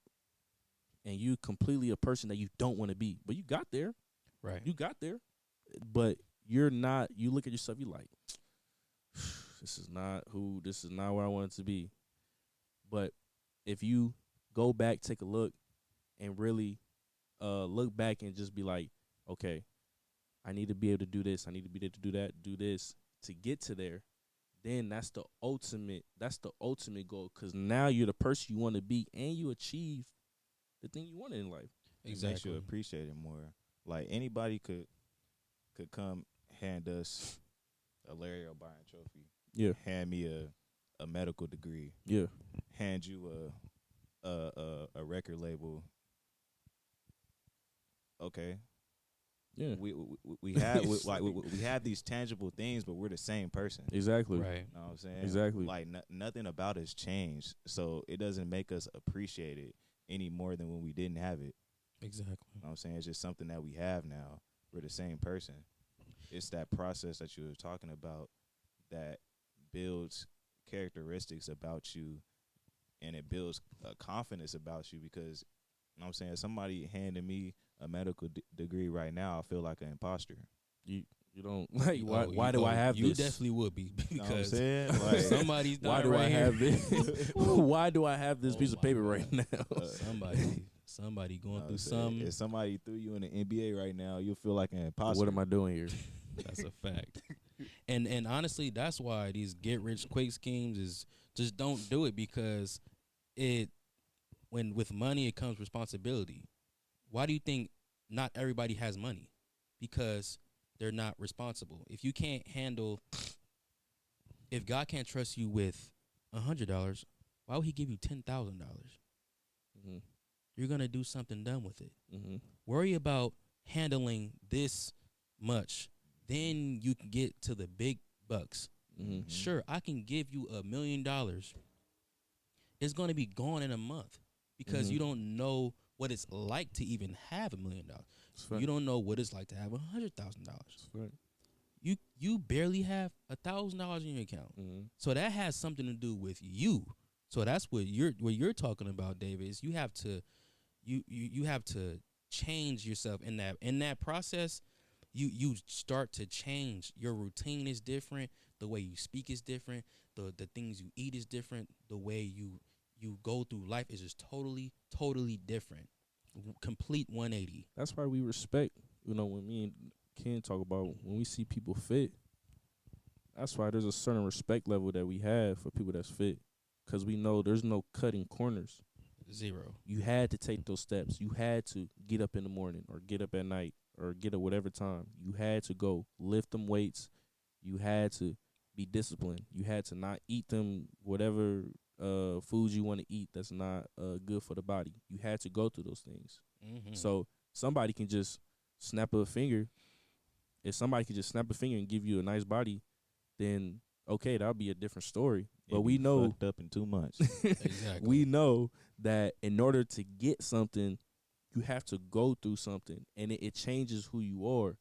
and you completely a person that you don't want to be, but you got there. Right. You got there, but you're not. You look at yourself, you like, this is not where I wanted to be. But if you go back, take a look, and really look back and just be like, okay, I need to be able to do this. I need to be able to do that, do this to get to there. Then that's the ultimate. That's the ultimate goal. Because now you're the person you want to be, and you achieve the thing you wanted in life. It makes you appreciate it more. Like, anybody could come hand us a Larry O'Brien trophy. Yeah. Hand me a medical degree. Yeah. Hand you a record label okay, Yeah. we have we have these tangible things, but we're the same person. Exactly. Right. You know what I'm saying? Exactly. Like nothing about us changed, so it doesn't make us appreciate it any more than when we didn't have it. Exactly. You know what I'm saying? It's just something that we have now. We're the same person. It's that process that you were talking about that builds characteristics about you, and it builds confidence about you, because you know what I'm saying, somebody handing me a medical degree right now, I feel like an imposter. You don't like Oh, why do I have you this? You definitely would be You know what I'm because saying? Like, somebody's Why not do I right here. have this? Why do I have this Oh piece of my paper God. right now? Somebody going you know what through I'm saying? something. If somebody threw you in the NBA right now, you'll feel like an imposter. What am I doing here? That's a fact. And honestly, that's why these get rich quick schemes is just don't do it, because it when with money it comes responsibility. Why do you think not everybody has money? Because they're not responsible. If God can't trust you with $100, why would He give you $10,000? Mm-hmm. You're gonna do something dumb with it. Mm-hmm. Worry about handling this much, then you can get to the big bucks. Mm-hmm. Sure, I can give you $1 million. It's going to be gone in a month because Mhm. you don't know what it's like to even have $1 million. That's right. You don't know what it's like to have $100,000. That's right. You barely have $1,000 in your account, Mm-hmm. so that has something to do with you. So that's what you're talking about, David. Is you have to you have to change yourself in that process. You start to change. Your routine is different. The way you speak is different. The things you eat is different. The way you go through life is just totally different. Complete 180. That's why we respect. When me and Ken talk about when we see people fit. That's why there's a certain respect level that we have for people that's fit, because we know there's no cutting corners. Zero. You had to take those steps. You had to get up in the morning or get up at night or get up whatever time. You had to go lift them weights. You had to be disciplined. You had to not eat them whatever foods you want to eat that's not good for the body. You had to go through those things. Mm-hmm. So somebody can just snap a finger. If somebody can just snap a finger and give you a nice body, then okay, that'll be a different story. But It'd we be know fucked up in 2 months. Exactly. we know that in order to get something, you have to go through something, and it changes who you are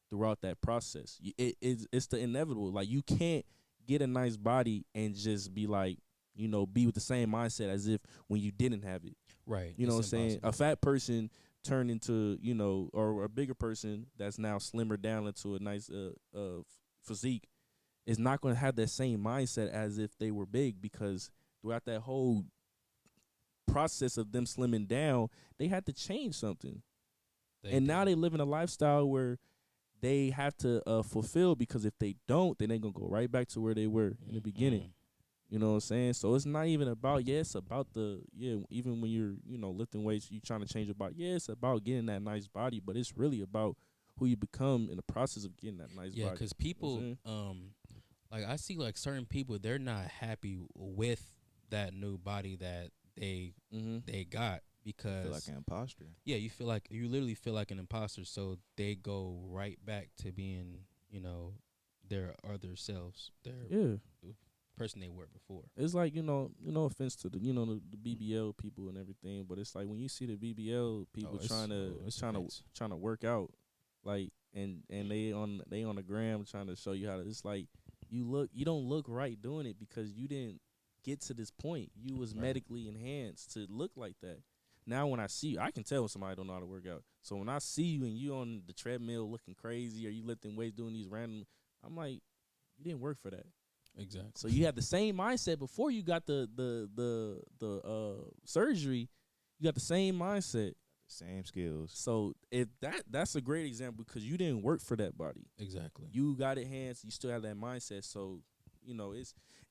throughout that process. It's the inevitable. Like, you can't get a nice body and just be like, be with the same mindset as if when you didn't have it. Right. You know what I'm It's saying? impossible. A fat person turned into, or a bigger person that's now slimmer down into a nice physique is not going to have that same mindset as if they were big, because throughout that whole process of them slimming down, they had to change something. And now they live in a lifestyle where they have to fulfill, because if they don't, then they're going to go right back to where they were in the beginning. You know what I'm saying? So it's not even about, it's about even when you're, lifting weights, you trying to change your body. Yeah, it's about getting that nice body, but it's really about who you become in the process of getting that nice body. Yeah, because people, like I see like certain people, they're not happy with that new body that they got, because Feel like an imposter. yeah, you literally feel like an imposter. So they go right back to being, their other selves, their person they were before. It's like, no offense to the BBL people and everything, but it's like when you see the BBL people trying to work out, like and they on the gram trying to show you how to. It's like you don't look right doing it, because you didn't get to this point. You was medically enhanced to look like that. Now when I see you, I can tell when somebody don't know how to work out. So when I see you and you on the treadmill looking crazy, or you lifting weights doing these random, I'm like, you didn't work for that. Exactly. So you had the same mindset before you got the surgery. You got the same mindset, Same skills. So if that's a great example, because you didn't work for that body. Exactly. You got it hands. You still have that mindset. So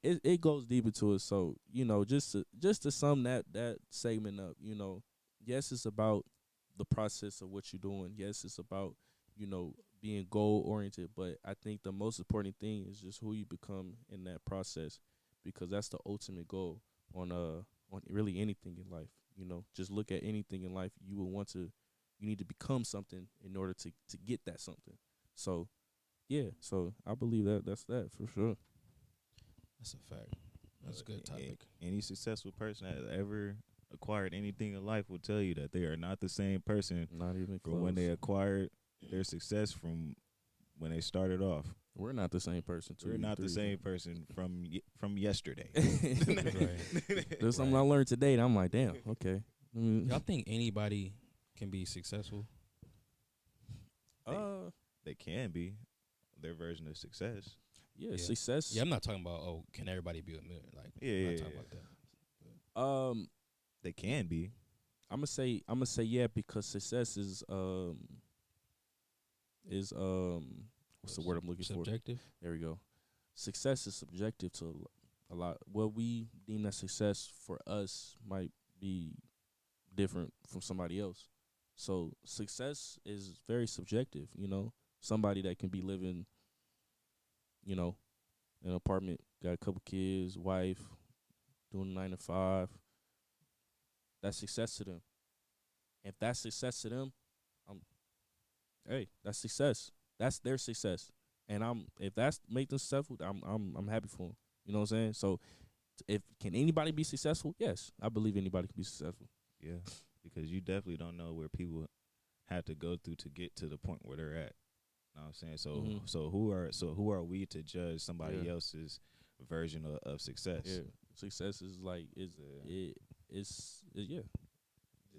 it goes deeper to it. So just to sum that segment up. Yes, it's about the process of what you're doing. Yes, it's about being goal oriented, but I think the most important thing is just who you become in that process, because that's the ultimate goal on really anything in life. Just look at anything in life. You will want to You need to become something in order to get that something. So yeah, so I believe that's that for sure. That's a fact. That's a good topic. Any successful person that has ever acquired anything in life will tell you that they are not the same person Not even from close. when they acquired their success from when they started off. We're not the same person. We're not the same person from yesterday. Right. There's something I learned today that I'm like, damn, okay. Y'all think anybody can be successful? They can be their version of success. Yeah, success. Yeah, I'm not talking about can everybody be a millionaire? Like, Yeah, I'm not yeah, talking yeah. about that. They can be. I'm gonna say yeah, because success is what's the word I'm looking for? Subjective. There we go. Success is subjective to a lot. What we deem as success for us might be different from somebody else. So success is very subjective, you know. Somebody that can be living, you know, in an apartment, got a couple kids, wife, doing 9 to 5. That's success to them. If that's success to them, hey, that's success. That's their success. And if that's make them successful, I'm happy for them. You know what I'm saying? So if can anybody be successful? Yes, I believe anybody can be successful. Yeah, because you definitely don't know where people had to go through to get to the point where they're at. Know what I'm saying? So who are we to judge somebody else's version of success? Yeah, success is like it's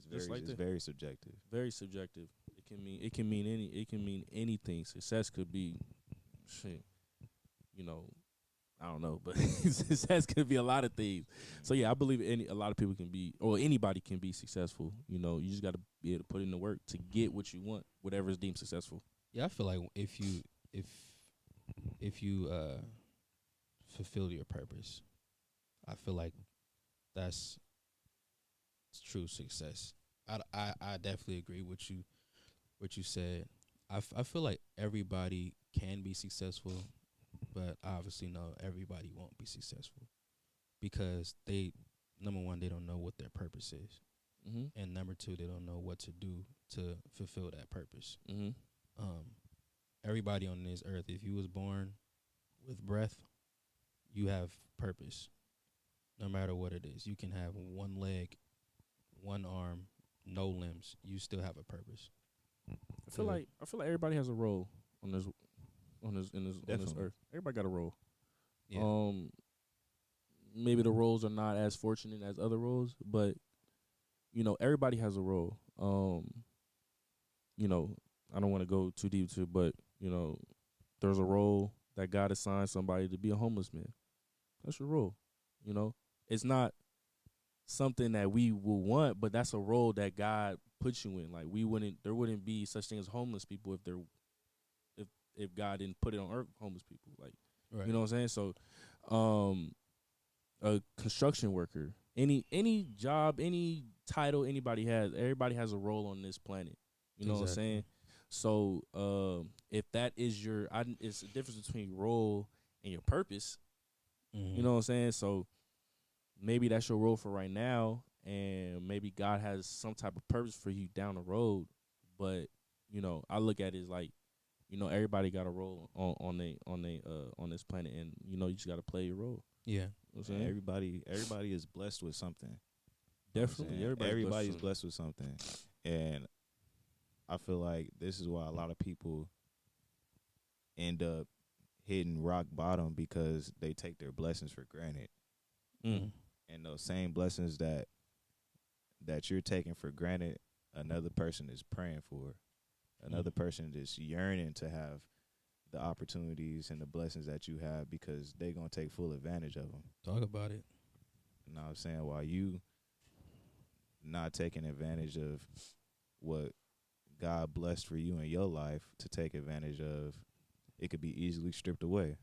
very subjective. Very subjective. It can mean anything. Success could be shit. You know, I don't know, but success could be a lot of things. So yeah, I believe a lot of people can be, or anybody can be successful. You know, you just got to be able to put in the work to get what you want, whatever is deemed successful. Yeah, I feel like if you fulfill your purpose, I feel like that's true success. I definitely agree with you. What you said. I feel like everybody can be successful, but obviously no, everybody won't be successful because number one, they don't know what their purpose is, and number two, they don't know what to do to fulfill that purpose. Everybody on this earth, if you was born with breath, you have purpose. No matter what it is, you can have one leg, one arm, no limbs. You still have a purpose. I feel like everybody has a role on this earth. Everybody got a role. Yeah. Maybe the roles are not as fortunate as other roles, but you know, everybody has a role. You know, I don't want to go too deep to, but you know, there's a role that God assigned somebody to be a homeless man. That's your role. You know, it's not something that we will want, but that's a role that God puts you in. Like there wouldn't be such thing as homeless people if God didn't put it on earth. Homeless people, like, Right. you know what I'm saying. So, a construction worker, any job, any title anybody has, everybody has a role on this planet. You know what I'm saying. So, if that is it's the difference between role and your purpose. You know what I'm saying. So maybe that's your role for right now, and maybe God has some type of purpose for you down the road. But you know, I look at it as like, you know, everybody got a role on this planet, and you know, you just got to play your role. Yeah, you know everybody is blessed with something. Definitely, everybody's blessed with something, and I feel like this is why a lot of people end up hitting rock bottom because they take their blessings for granted. And those same blessings that you're taking for granted, another person is praying for. Another person is yearning to have the opportunities and the blessings that you have because they're going to take full advantage of them. Talk about it. You know what I'm saying? While you not taking advantage of what God blessed for you in your life to take advantage of, it could be easily stripped away.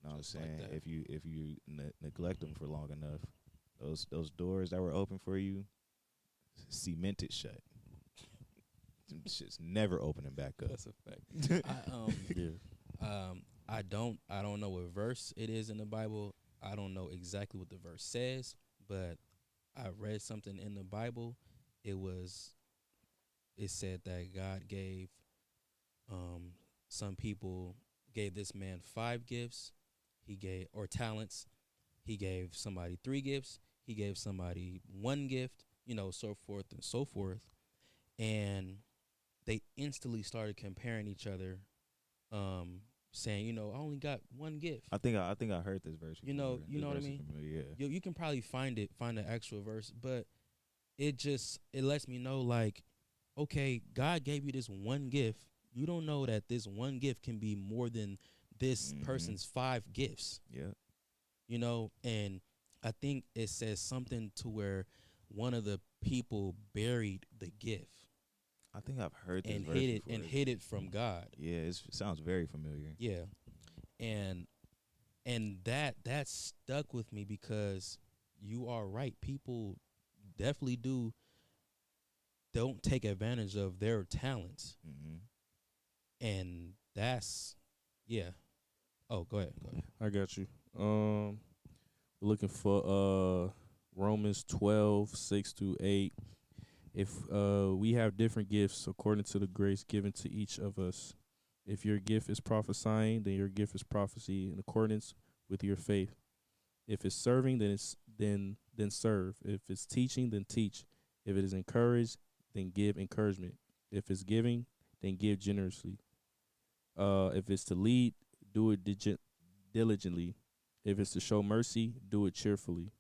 You know what I'm saying? Like if you neglect them for long enough, those doors that were open for you, cemented shut. Shit's never opening back up. That's a fact. I don't know what verse it is in the Bible. I don't know exactly what the verse says, but I read something in the Bible. It was it said that God gave some people gave this man 5 gifts. He gave or talents. He gave somebody 3 gifts. He gave somebody 1 gift. So forth and so forth. And they instantly started comparing each other, saying, I only got 1 gift. I think I heard this verse. You before. know, you This know what I verse is mean? familiar, yeah. You can probably find the actual verse, but it lets me know, like, okay, God gave you this 1 gift. You don't know that this 1 gift can be more than this person's 5 gifts. Yeah. And I think it says something to where one of the people buried the gift I think I've heard this and verse hid it before. and hid it from God. Yeah, it sounds very familiar. Yeah. And that stuck with me because you are right. People definitely don't take advantage of their talents. And that's yeah. Oh, go ahead. I got you. Looking for Romans 12:6-8. If we have different gifts according to the grace given to each of us. If your gift is prophesying, then your gift is prophecy in accordance with your faith. If it's serving, then serve. If it's teaching, then teach. If it is encouraged, then give encouragement. If it's giving, then give generously. If it's to lead, do it diligently. If it's to show mercy, do it cheerfully.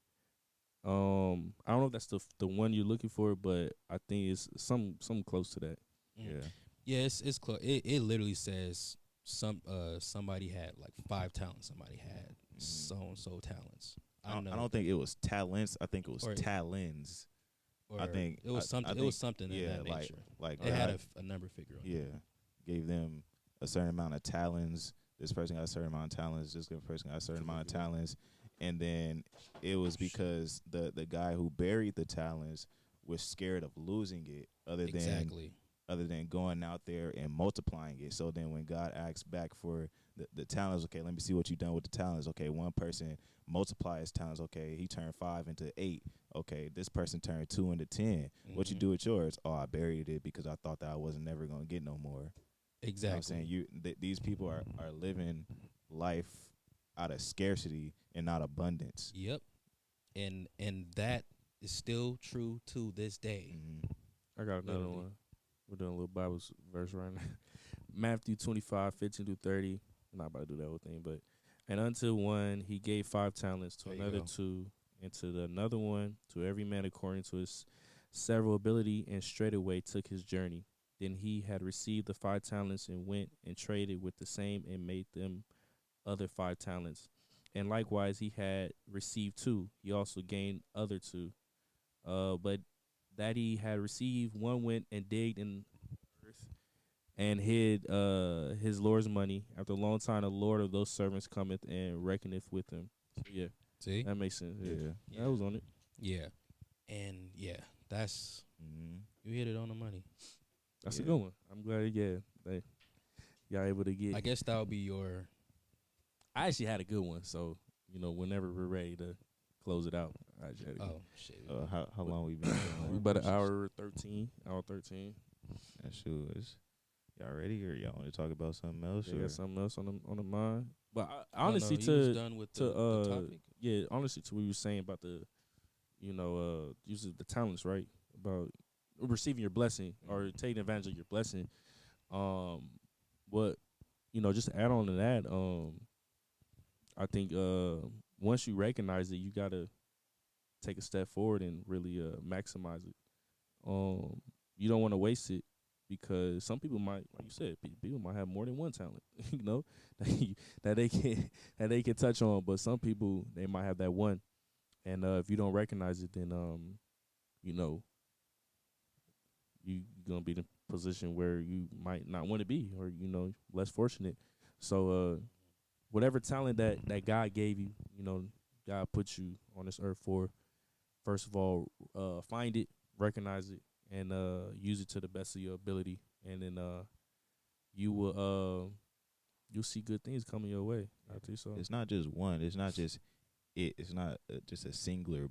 I don't know if that's the one you're looking for, but I think it's something close to that. Yeah. Yeah, it's close. It literally says somebody had like 5 talents. Somebody had so and so talents. I don't think it was talents. I think it was talents. Or I think it was something. It was something in that nature. Like it had a number figure on it. Yeah, gave them a certain amount of talents. This person got a certain amount of talents. This person got a certain amount of talents. And then it was because the guy who buried the talents was scared of losing it, other than going out there and multiplying it. So then when God asks back for the talents, okay, let me see what you've done with the talents. Okay, one person multiplied his talents. Okay, he turned 5 into 8. Okay, this person turned 2 into 10. What you do with yours? Oh, I buried it because I thought that I wasn't never going to get no more. Exactly. You know what I'm saying? These people are living life out of scarcity and not abundance. Yep. And that is still true to this day. I got another one. We're doing a little Bible verse right now. Matthew 25:15-30. I'm not about to do that whole thing, but and unto one he gave 5 talents, to another 2, and to another 1, to every man according to his several ability, and straightway took his journey. Then he had received the 5 talents and went and traded with the same and made them other 5 talents. And likewise he had received 2. He also gained other 2. But that he had received, one went and digged in earth and hid his Lord's money. After a long time, the Lord of those servants cometh and reckoneth with him. So, yeah. See? That makes sense. Yeah. That was on it. Yeah. And, that's... You hit it on the money. That's a good one. I'm glad, y'all able to get... I guess that would be your... I actually had a good one, so, whenever we're ready to close it out, I actually had a good one. Shit. How long we been doing? We about an hour 13. That's true. Y'all ready, or y'all want to talk about something else? Yeah, or? got something else on the mind. But honestly, honestly, you was done with the topic? Yeah, honestly, to what you were saying about the, using the talents, right? About receiving your blessing or taking advantage of your blessing. But just to add on to that, I think once you recognize it, you gotta take a step forward and really maximize it. You don't want to waste it, because some people might, like you said, people might have more than one talent, that they can touch on. But some people, they might have that one, and if you don't recognize it, then you gonna be in a position where you might not want to be, or less fortunate. So whatever talent that God gave you, God put you on this earth for. First of all, find it, recognize it, and use it to the best of your ability, and then you'll see good things coming your way. I think so. It's not just one. It's not just it. It's not just a singular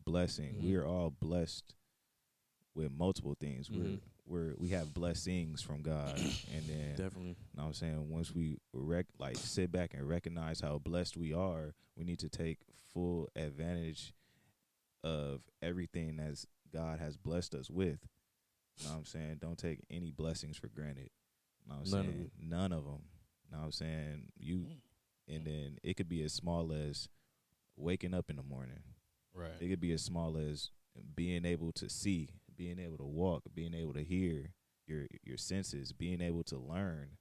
blessing. We are all blessed with multiple things. we have blessings from God, and then Definitely. you know what I'm saying, once we sit back and recognize how blessed we are, we need to take full advantage of everything that God has blessed us with. You know what I'm saying? Don't take any blessings for granted. You know what I'm None of saying? it. None of them. You know what I'm saying? And then it could be as small as waking up in the morning. Right. It could be as small as being able to see, being able to walk, being able to hear, your senses, being able to learn.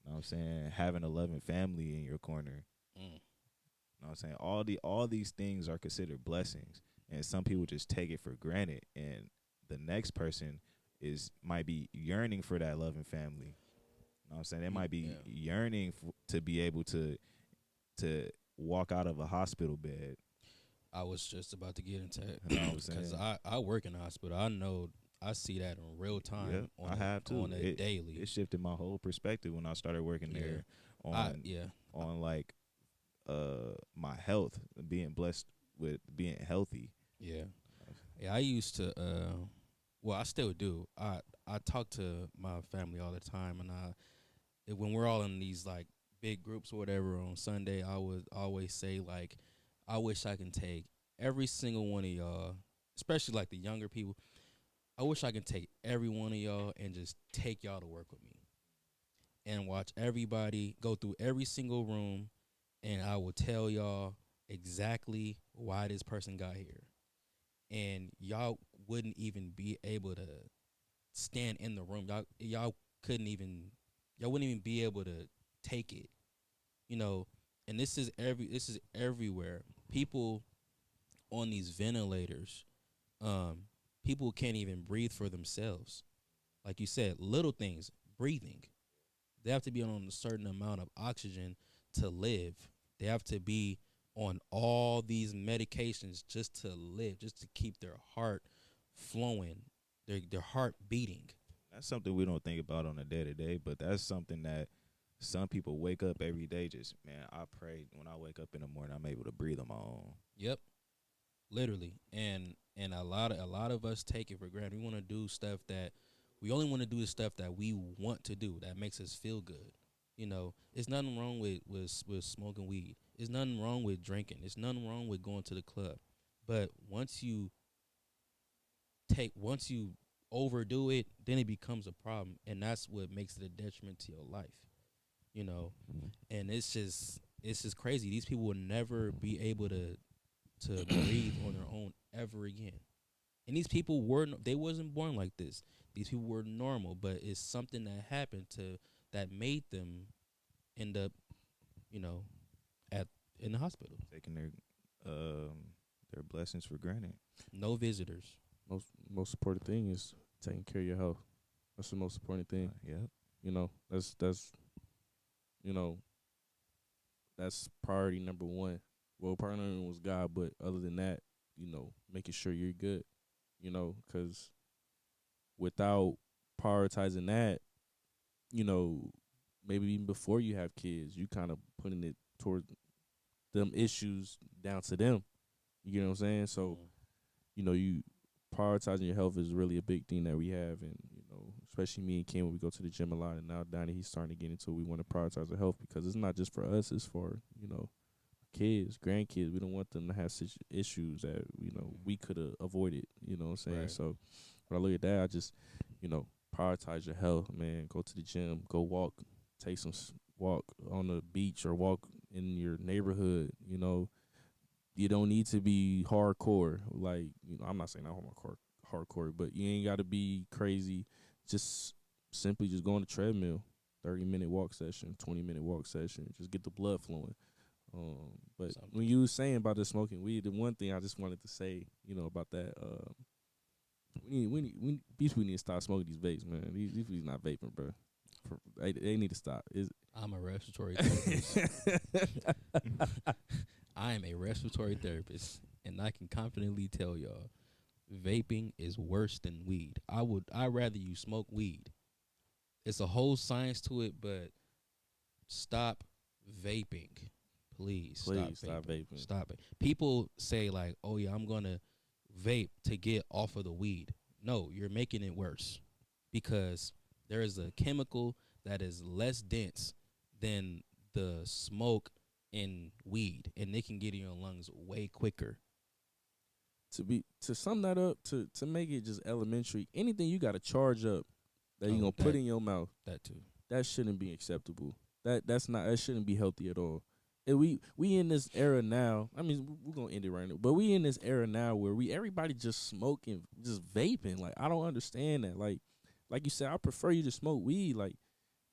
You know what I'm saying? Having a loving family in your corner. Mm. You know what I'm saying? All these things are considered blessings, and some people just take it for granted, and the next person might be yearning for that loving family. You know what I'm saying? They might be yearning to be able to walk out of a hospital bed. I was just about to get into it You know what I'm because saying? I work in the hospital. I know I see that in real time. Yep, I have too. On a daily. It shifted my whole perspective when I started working there on like my health, being blessed with being healthy. Yeah. I used to well, I still do. I talk to my family all the time, and when we're all in these like big groups or whatever on Sunday, I would always say like, I wish I can take every single one of y'all, especially like the younger people. I wish I could take every one of y'all and just take y'all to work with me and watch everybody go through every single room, and I will tell y'all exactly why this person got here. And y'all wouldn't even be able to stand in the room. Y'all couldn't even y'all wouldn't even be able to take it. You know, and this is everywhere. People on these ventilators, people can't even breathe for themselves. Like you said, little things, breathing. They have to be on a certain amount of oxygen to live. They have to be on all these medications just to live, just to keep their heart flowing, their heart beating. That's something we don't think about on a day to day, but that's something that some people wake up every day. Just man, I pray when I wake up in the morning, I'm able to breathe on my own. Yep, literally. And a lot of us take it for granted. We want to do stuff that we only want to do the stuff that we want to do that makes us feel good. You know, it's nothing wrong with smoking weed. It's nothing wrong with drinking. It's nothing wrong with going to the club. But once you overdo it, then it becomes a problem, and that's what makes it a detriment to your life. You know, and it's just crazy. These people will never be able to breathe on their own ever again. And these people they wasn't born like this. These people were normal, but it's something that happened that made them end up, you know, in the hospital. Taking their blessings for granted. No visitors. Most important thing is taking care of your health. That's the most important thing. Yep. You know, that's you know, that's priority number one. Well, priority number one was God, but other than that, you know, making sure you're good. You know, because without prioritizing that, you know, maybe even before you have kids, you kind of putting it towards them issues down to them. You know what I'm saying? So, you know, you prioritizing your health is really a big thing that we have, and you know, especially me and Ken when we go to the gym a lot, and now Donnie, he's starting to get into it. We want to prioritize our health because it's not just for us; it's for kids, grandkids. We don't want them to have such issues that we could have avoided. You know what I'm saying? Right. So when I look at that, I just prioritize your health, man. Go to the gym, go walk, take some walk on the beach or walk in your neighborhood. You know, you don't need to be hardcore. Like, I'm not saying I'm hardcore, but you ain't got to be crazy. Just simply just go on the treadmill, 30-minute walk session, 20-minute walk session. Just get the blood flowing. But when you was saying about the smoking weed, the one thing I just wanted to say, about that, we need to stop smoking these vapes, man. These people not vaping, bro. They need to stop. I'm a respiratory therapist. I am a respiratory therapist, and I can confidently tell y'all, vaping is worse than weed. I'd rather you smoke weed. It's a whole science to it, but stop vaping. Please stop vaping. Stop it. People say like, oh yeah, I'm gonna vape to get off of the weed. No, you're making it worse because there is a chemical that is less dense than the smoke in weed, and it can get in your lungs way quicker. To sum that up, to make it just elementary, anything you got to charge up that you Oh, gonna put in your mouth, That too. that shouldn't be acceptable. That shouldn't be healthy at all. And we in this era now. I mean, we're gonna end it right now. But we in this era now where everybody just smoking, just vaping. Like, I don't understand that. Like you said, I prefer you to smoke weed. Like,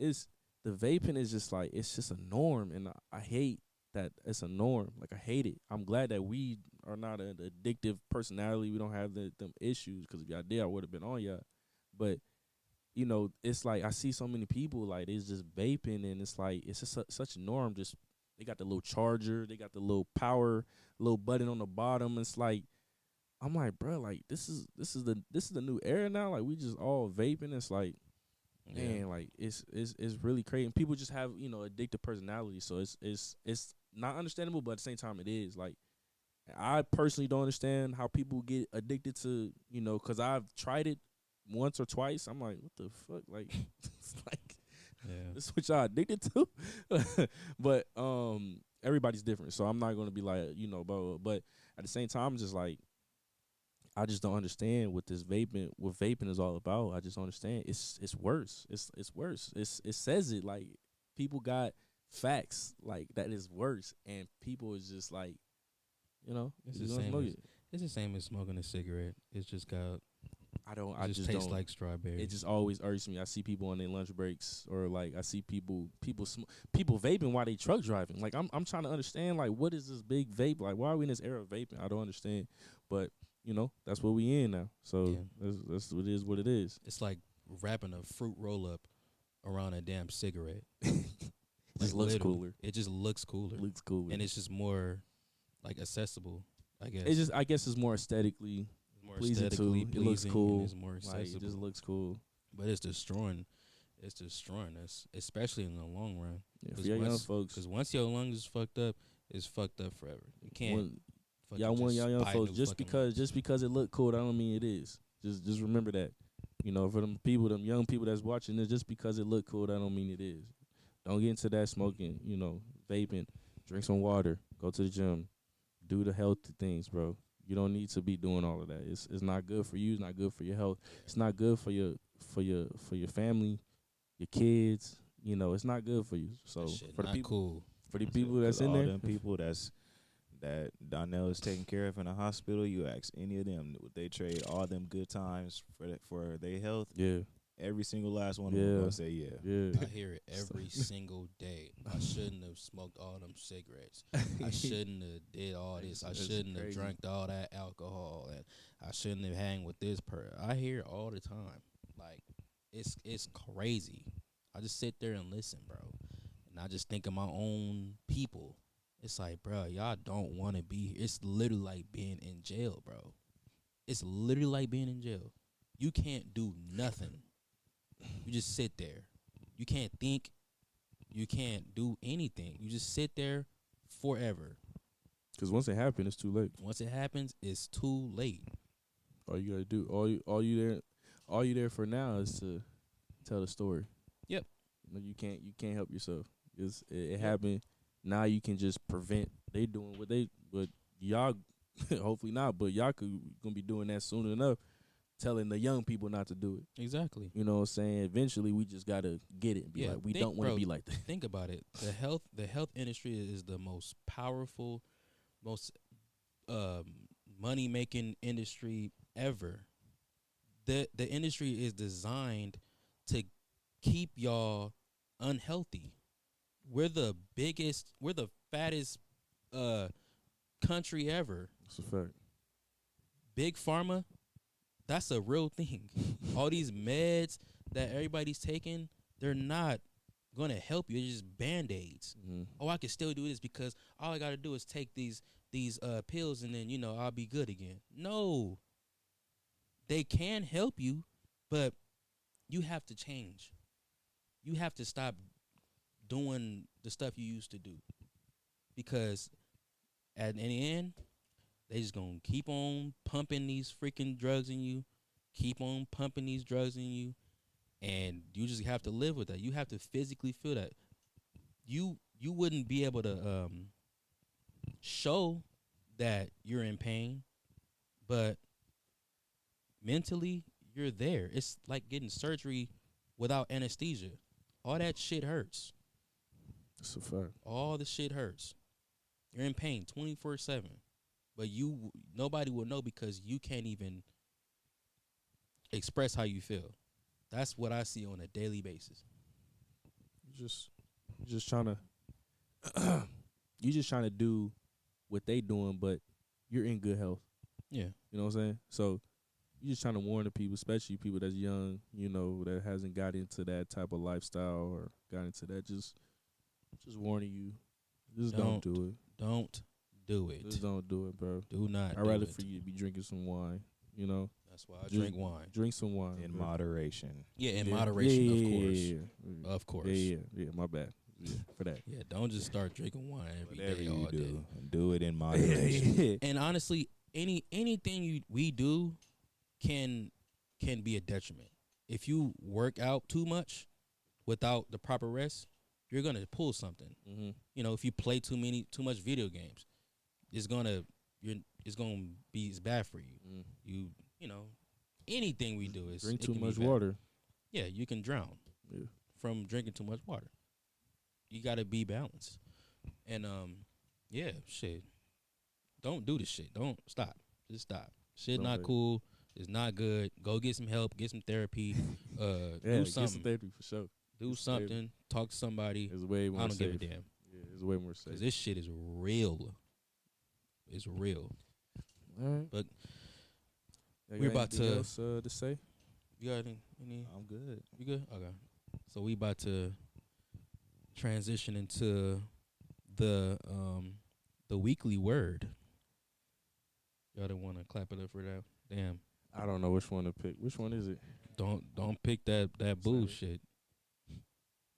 it's the vaping is just like, it's just a norm, and I hate that it's a norm. Like, I hate it. I'm glad that we are not an addictive personality. We don't have them issues, because if y'all did, I would have been on y'all. But it's like I see so many people like it's just vaping, and it's like it's just such a norm. Just they got the little charger, they got the little power, little button on the bottom. It's like, I'm like, bro, like this is the new era now. Like, we just all vaping. It's like, man, like it's really crazy. And people just have addictive personality, so it's not understandable, but at the same time it is. Like, I personally don't understand how people get addicted to because I've tried it once or twice. I'm like, what the fuck? Like, it's like, this is what y'all addicted to. But everybody's different, so I'm not gonna be like blah, blah. But at the same time, I'm just like, I just don't understand what vaping is all about. I just don't understand. It's worse. It's worse. It says it, like, people got facts like that is worse, and people is just like, It's you the gonna same. smoke it. It's the same as smoking a cigarette. It's just got. I just just tastes don't. like strawberry. It just always irks me. I see people on their lunch breaks, or like I see people vaping while they truck driving. Like, I'm trying to understand, like, what is this big vape? Like, why are we in this era of vaping? I don't understand. But that's what we in now. So that's what it is. What it is. It's like wrapping a fruit roll up around a damn cigarette. Just looks cooler. It just looks cooler. Looks cooler. And it's just more like accessible, I guess. I guess it's more aesthetically pleasing too. It looks cool. It's more accessible. Like, it just looks cool. But it's destroying us, especially in the long run. Yeah, for young folks. Because once your lungs is fucked up, it's fucked up forever. You can't. Y'all young folks, just because it look cool, that don't mean it is. Just remember that. For them young people that's watching this, just because it look cool, that don't mean it is. Don't get into that smoking, vaping. Drink some water. Go to the gym. Do the healthy things, bro. You don't need to be doing all of that. It's not good for you. It's not good for your health. It's not good for your family, your kids. It's not good for you. So for the people, for the people that's in there, them people that Donnell is taking care of in the hospital, you ask any of them, would they trade all them good times for their health? Yeah. Every single last one of them gonna say yeah. I hear it every single day. I shouldn't have smoked all them cigarettes. I shouldn't have did all this. I shouldn't have drank all that alcohol, and I shouldn't have hang with this person. I hear it all the time. Like, it's crazy. I just sit there and listen, bro, and I just think of my own people. It's like, bro, y'all don't want to be here. It's literally like being in jail, bro. It's literally like being in jail. You can't do nothing. You just sit there. You can't think. You can't do anything. You just sit there forever. Because once it happens, it's too late. Once it happens, it's too late. All you gotta do, all you there for now is to tell the story. Yep. You can't help yourself. It happened. Now you can just prevent they doing what y'all hopefully not, but y'all gonna be doing that soon enough, telling the young people not to do it. Exactly. You know what I'm saying? Eventually we just gotta get it and be like, we don't want to be like that. Think about it. The health industry is the most powerful, most money making industry ever. The industry is designed to keep y'all unhealthy. We're the fattest country ever. That's a fact. Big pharma, that's a real thing. All these meds that everybody's taking, they're not gonna help you. They're just band-aids. Mm-hmm. Oh, I can still do this because all I gotta do is take these pills and then I'll be good again. No, they can help you, but you have to change. You have to stop doing the stuff you used to do, because in the end, they just gonna keep on pumping these freaking drugs in you, keep on pumping these drugs in you, and you just have to live with that. You have to physically feel that. You wouldn't be able to show that you're in pain, but mentally you're there. It's like getting surgery without anesthesia. All that shit hurts. That's a fact. All the shit hurts. You're in pain 24/7, but nobody will know because you can't even express how you feel. That's what I see on a daily basis. You just trying to you just trying to do what they doing, but you're in good health. Yeah. You know what I'm saying? So you just trying to warn the people, especially people that's young, you know, that hasn't got into that type of lifestyle or got into that. Just warning you, just don't do it. Don't do it. Just don't do it, bro. Do not. I'd rather for you to be drinking some wine. You know, that's why I drink wine. Drink some wine in bro. Moderation. Yeah, in moderation, of course. Yeah. Of course. Yeah. My bad. Yeah, for that. Yeah, don't just start drinking wine every Whatever day, you all do, day. do it in moderation. And honestly, anything we do can be a detriment. If you work out too much without the proper rest, you're gonna pull something. Mm-hmm. You know, if you play too much video games, it's gonna be bad for you. Mm. You know, anything we do is drink too can be much bad. water. Yeah, you can drown from drinking too much water. You gotta be balanced. And yeah, shit. Don't do this shit. Don't stop. Just stop. Shit Don't not do it. cool. It's not good. Go get some help. Get some therapy. Yeah, Do get some something. therapy for sure. Do get some something. Talk to somebody. It's way more I don't safe. give a damn. Yeah, it's way more safe. Because this shit is real. It's real. All right. But Y'all we're got about anything to- else, to say? you got any? I'm good. You good? Okay. So we about to transition into the weekly word. Y'all don't want to clap it up for that? Damn. I don't know which one to pick. Which one is it? Don't pick that bullshit.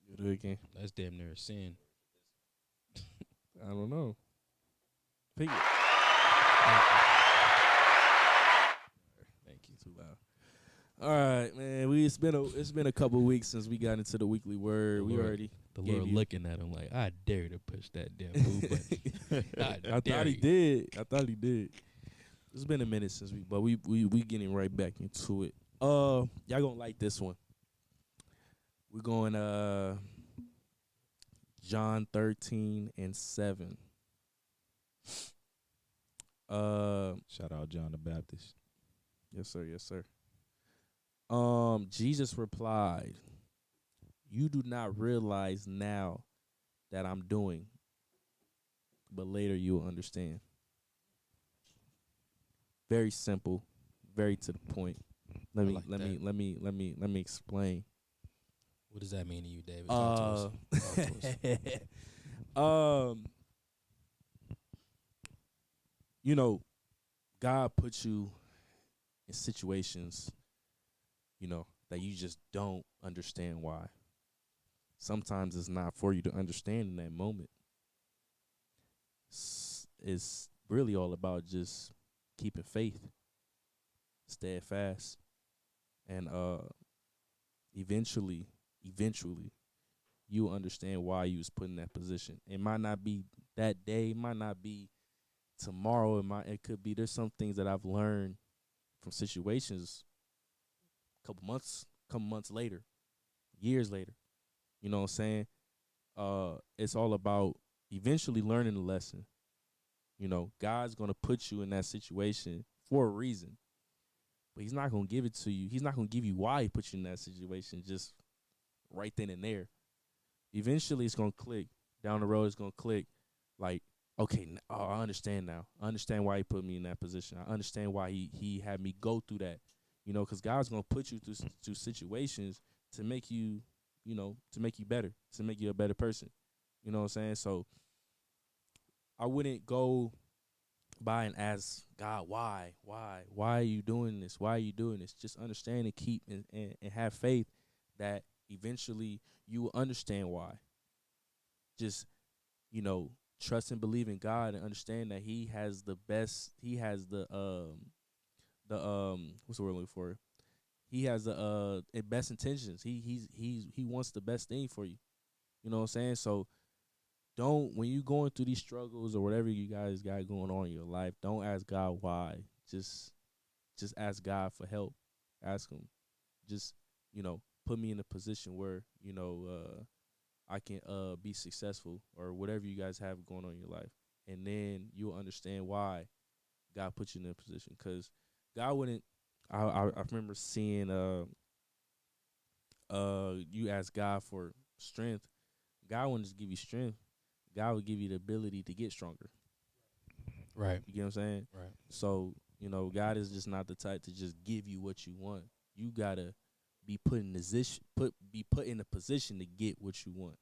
You do it again. That's damn near a sin. I don't know. Pick it. Thank you. Too loud. All right, man. It's been a couple weeks since we got into the weekly word. The We Lord- already The gave Lord you- looking at him like, I dare to push that damn boo button. I thought he did. It's been a minute since we getting right back into it. Y'all gonna like this one. We're going John 13:7. Shout out John the Baptist. Yes, sir. Yes, sir. Jesus replied, "You do not realize now that I'm doing, but later you will understand." Very simple, very to the point. Let me explain. What does that mean to you, David? Talk to us. You know, God puts you in situations, you know, that you just don't understand why. Sometimes it's not for you to understand in that moment. It's really all about just keeping faith, steadfast, and eventually you'll understand why you was put in that position. It might not be that day, it might not be tomorrow, it could be. There's some things that I've learned from situations couple months later, years later. You know what I'm saying? It's all about eventually learning the lesson. You know, God's gonna put you in that situation for a reason. But he's not gonna give it to you. He's not gonna give you why he put you in that situation just right then and there. Eventually it's gonna click. Down the road it's gonna click. Like, okay, I understand now. I understand why he put me in that position. I understand why he had me go through that. You know, because God's gonna put you through situations to make you, you know, to make you better, to make you a better person. You know what I'm saying? So I wouldn't go by and ask God, why are you doing this? Why are you doing this? Just understand and keep and have faith that eventually you will understand why. Just, you know, trust and believe in God and understand that he has the best, he has the what's the word I'm looking for? he has the best intentions. He wants the best thing for you. You know what I'm saying? So don't, when you going through these struggles or whatever you guys got going on in your life, don't ask God why. Just ask God for help. Ask him. Just, put me in a position where, I can be successful or whatever you guys have going on in your life. And then you'll understand why God put you in a position. Because God wouldn't, I remember seeing you ask God for strength. God wouldn't just give you strength. God would give you the ability to get stronger. Right. You get what I'm saying? Right. So, God is just not the type to just give you what you want. You gotta be put in a position to get what you want.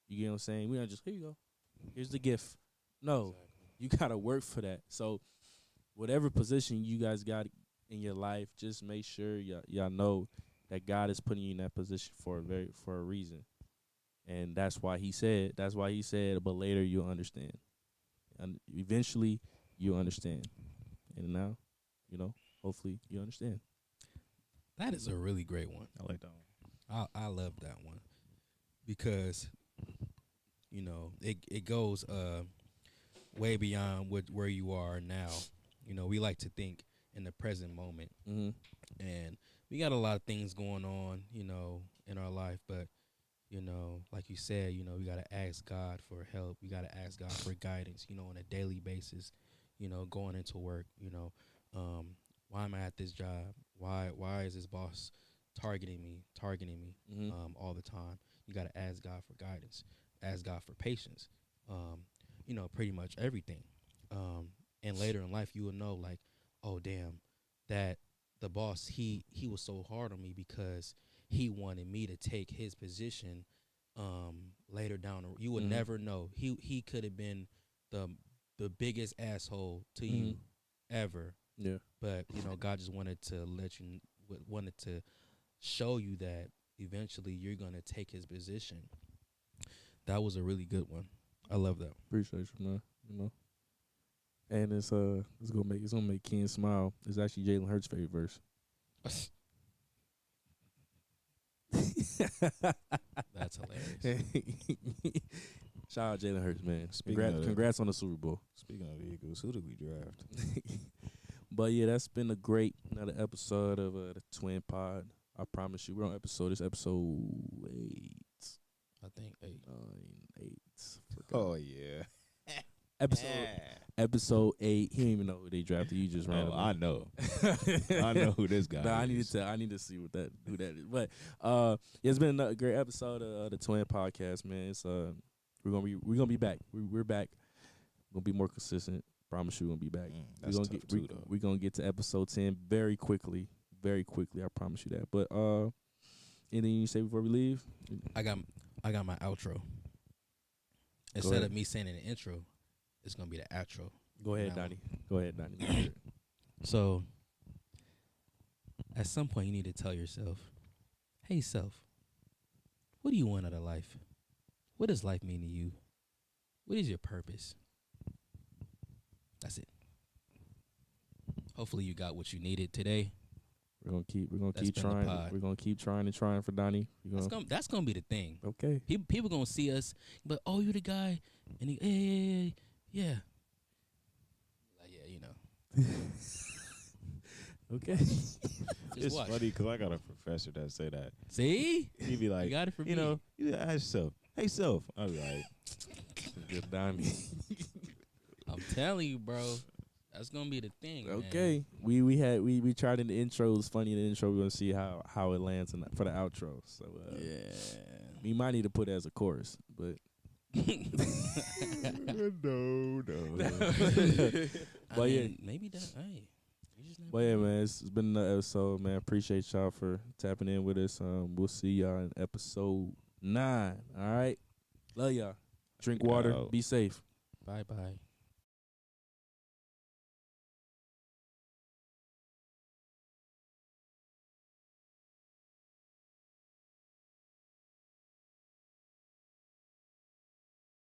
You get what I'm saying? We don't just, here you go. Here's the gift. No. Exactly. You gotta work for that. So whatever position you guys got in your life, just make sure y'all know that God is putting you in that position for a reason. And that's why he said, but later you'll understand. And eventually you'll understand. And now, hopefully you understand. That is a really great one. I like that one. I love that one because it goes way beyond where you are now. We like to think in the present moment, Mm-hmm. and we got a lot of things going on, in our life. But like you said, we got to ask God for help. We got to ask God for guidance, on a daily basis. Going into work. Why am I at this job? Why is this boss targeting me Mm-hmm. all the time? You got to ask God for guidance, ask God for patience, pretty much everything. And later in life, you will know, like, oh, damn, that the boss, he was so hard on me because he wanted me to take his position later down the road. You would never know. He could have been the biggest asshole to you ever. Yeah. But God just wanted to wanted to show you that eventually you're gonna take his position. That was a really good one. I love that. Appreciate you, man. And it's gonna make Ken smile. It's actually Jalen Hurts' favorite verse. That's hilarious. Shout out Jalen Hurts, man. Speaking of- Congrats on the Super Bowl. Speaking of Eagles, who did we draft? But yeah, that's been another episode of the Twin Pod. I promise you, we're on episode 8. I think 8. 8. Oh yeah, Episode 8. He didn't even know who they drafted. You just ran. Oh, I know. I know who this guy Nah, is. I need to see who that is. But yeah, it's been another great episode of the Twin Podcast, man. It's we're gonna be back. We're back. We're gonna be more consistent. Promise you, we're gonna be back. That's tough too, though. We're gonna get to episode 10 very quickly. Very quickly, I promise you that. But anything you say before we leave? I got my outro. Instead of me saying an intro, it's gonna be the outro. Go ahead, Now. Donnie. Go ahead, Donnie. So, at some point, you need to tell yourself, "Hey, self, what do you want out of life? What does life mean to you? What is your purpose?" That's it. Hopefully, you got what you needed today. We're gonna keep That's keep been the trying. pod. We're gonna keep trying and trying for Donnie. That's gonna be the thing. Okay. People gonna see us, but oh, you the guy, and he, yeah. Like, yeah, Okay. It's watch. funny because I got a professor that say that. See, He'd be like, you got it from me. you ask yourself, "Hey, self." I'd be like, Good Donnie. I'm telling you, bro. That's gonna be the thing. Okay. Man. We tried in the intro. It was funny in the intro. We're gonna see how it lands for the outro. So Yeah. we might need to put it as a chorus, but no. But yeah. Maybe that. Hey. you just never But yeah, know. man, it's been another episode, man. Appreciate y'all for tapping in with us. We'll see y'all in episode 9. All right. Love y'all. Drink water. Out. Be safe. Bye.